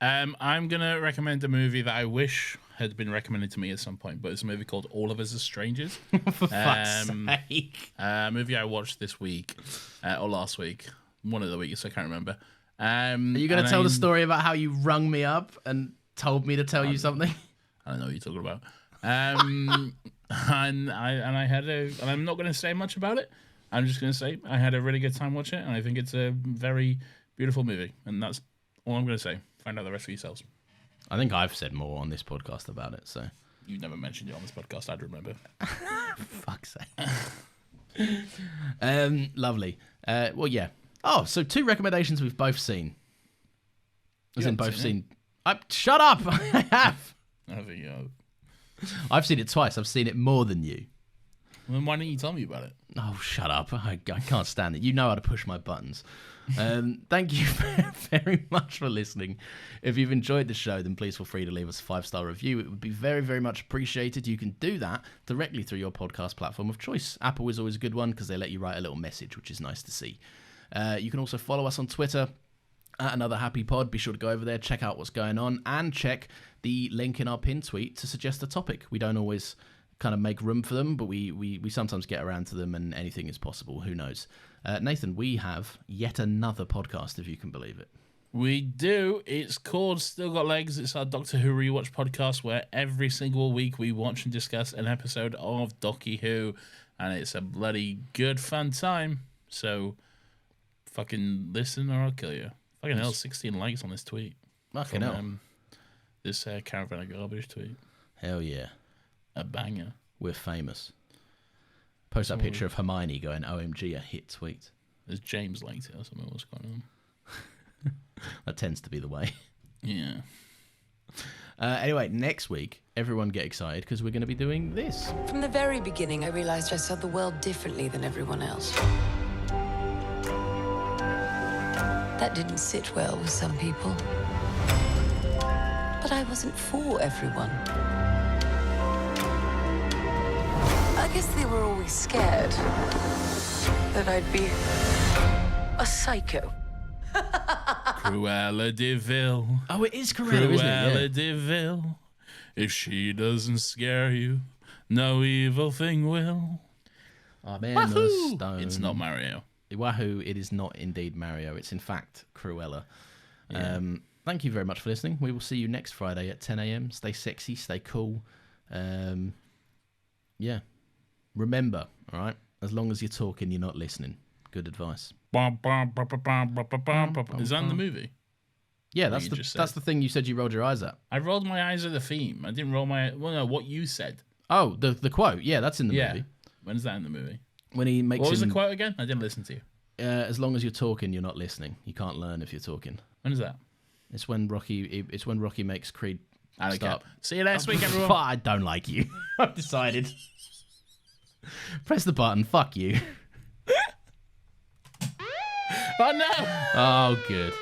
I'm going to recommend a movie that I wish had been recommended to me at some point, but it's a movie called All of Us Are Strangers. For fuck's sake. A movie I watched this week, or last week. One of the weeks, I can't remember. Are you going to tell the story about how you rung me up and told me to tell you something? I don't know what you're talking about. And I'm not going to say much about it. I'm just going to say I had a really good time watching it, and I think it's a very beautiful movie, and that's all I'm going to say. Find out the rest for yourselves. I think I've said more on this podcast about it, so. You've never mentioned it on this podcast, I'd remember. Fuck's sake. Lovely. Well, yeah. Oh, so 2 recommendations we've both seen. As in both seen. Shut up! I have. I've seen it twice. I've seen it more than you. Well, then why didn't you tell me about it? Oh, shut up. I can't stand it. You know how to push my buttons. Thank you very much for listening. If you've enjoyed the show, then please feel free to leave us a 5-star review. It would be very, very much appreciated. You can do that directly through your podcast platform of choice. Apple is always a good one because they let you write a little message, which is nice to see. You can also follow us on Twitter at Another Happy Pod. Be sure to go over there, check out what's going on, and check the link in our pin tweet to suggest a topic. We don't always kind of make room for them, but we sometimes get around to them, and anything is possible. Who knows? Nathan, we have yet another podcast, if you can believe it. We do. It's called Still Got Legs. It's our Doctor Who rewatch podcast where every single week we watch and discuss an episode of Docky Who, and it's a bloody good fun time. So fucking listen or I'll kill you. Fucking hell, 16 likes on this tweet. Fucking hell. This Caravan of Garbage tweet. Hell yeah. A banger. We're famous. Post that picture of Hermione going, OMG, a hit tweet. There's James liked it or something. What's going on? That tends to be the way. Yeah. Anyway, next week, everyone get excited because we're going to be doing this. From the very beginning, I realized I saw the world differently than everyone else. That didn't sit well with some people. But I wasn't for everyone. I guess they were always scared that I'd be a psycho. Cruella de Vil. Oh, it is Cruella, isn't it? Cruella de Vil. If she doesn't scare you, No evil thing will. I'm in Wahoo! the stone. It's not Mario. Wahoo! It is not indeed Mario. It's in fact Cruella. Yeah. Thank you very much for listening. We will see you next Friday at 10 a.m. Stay sexy, stay cool. Yeah. Remember, all right? As long as you're talking, you're not listening. Good advice. Is that in the movie? Yeah, What you just said. that's the thing you said you rolled your eyes at. I rolled my eyes at the theme. I didn't roll my. Well, no, what you said. Oh, the quote. Yeah, that's in the Yeah. movie. When's that in the movie? When he makes What was the him, quote again? I didn't listen to you. as long as you're talking, you're not listening. You can't learn if you're talking. When is that? It's when Rocky makes Creed I don't care. stop. See you next week, everyone. I don't like you. I've decided. Press the button. Fuck you. Oh no! Oh, good.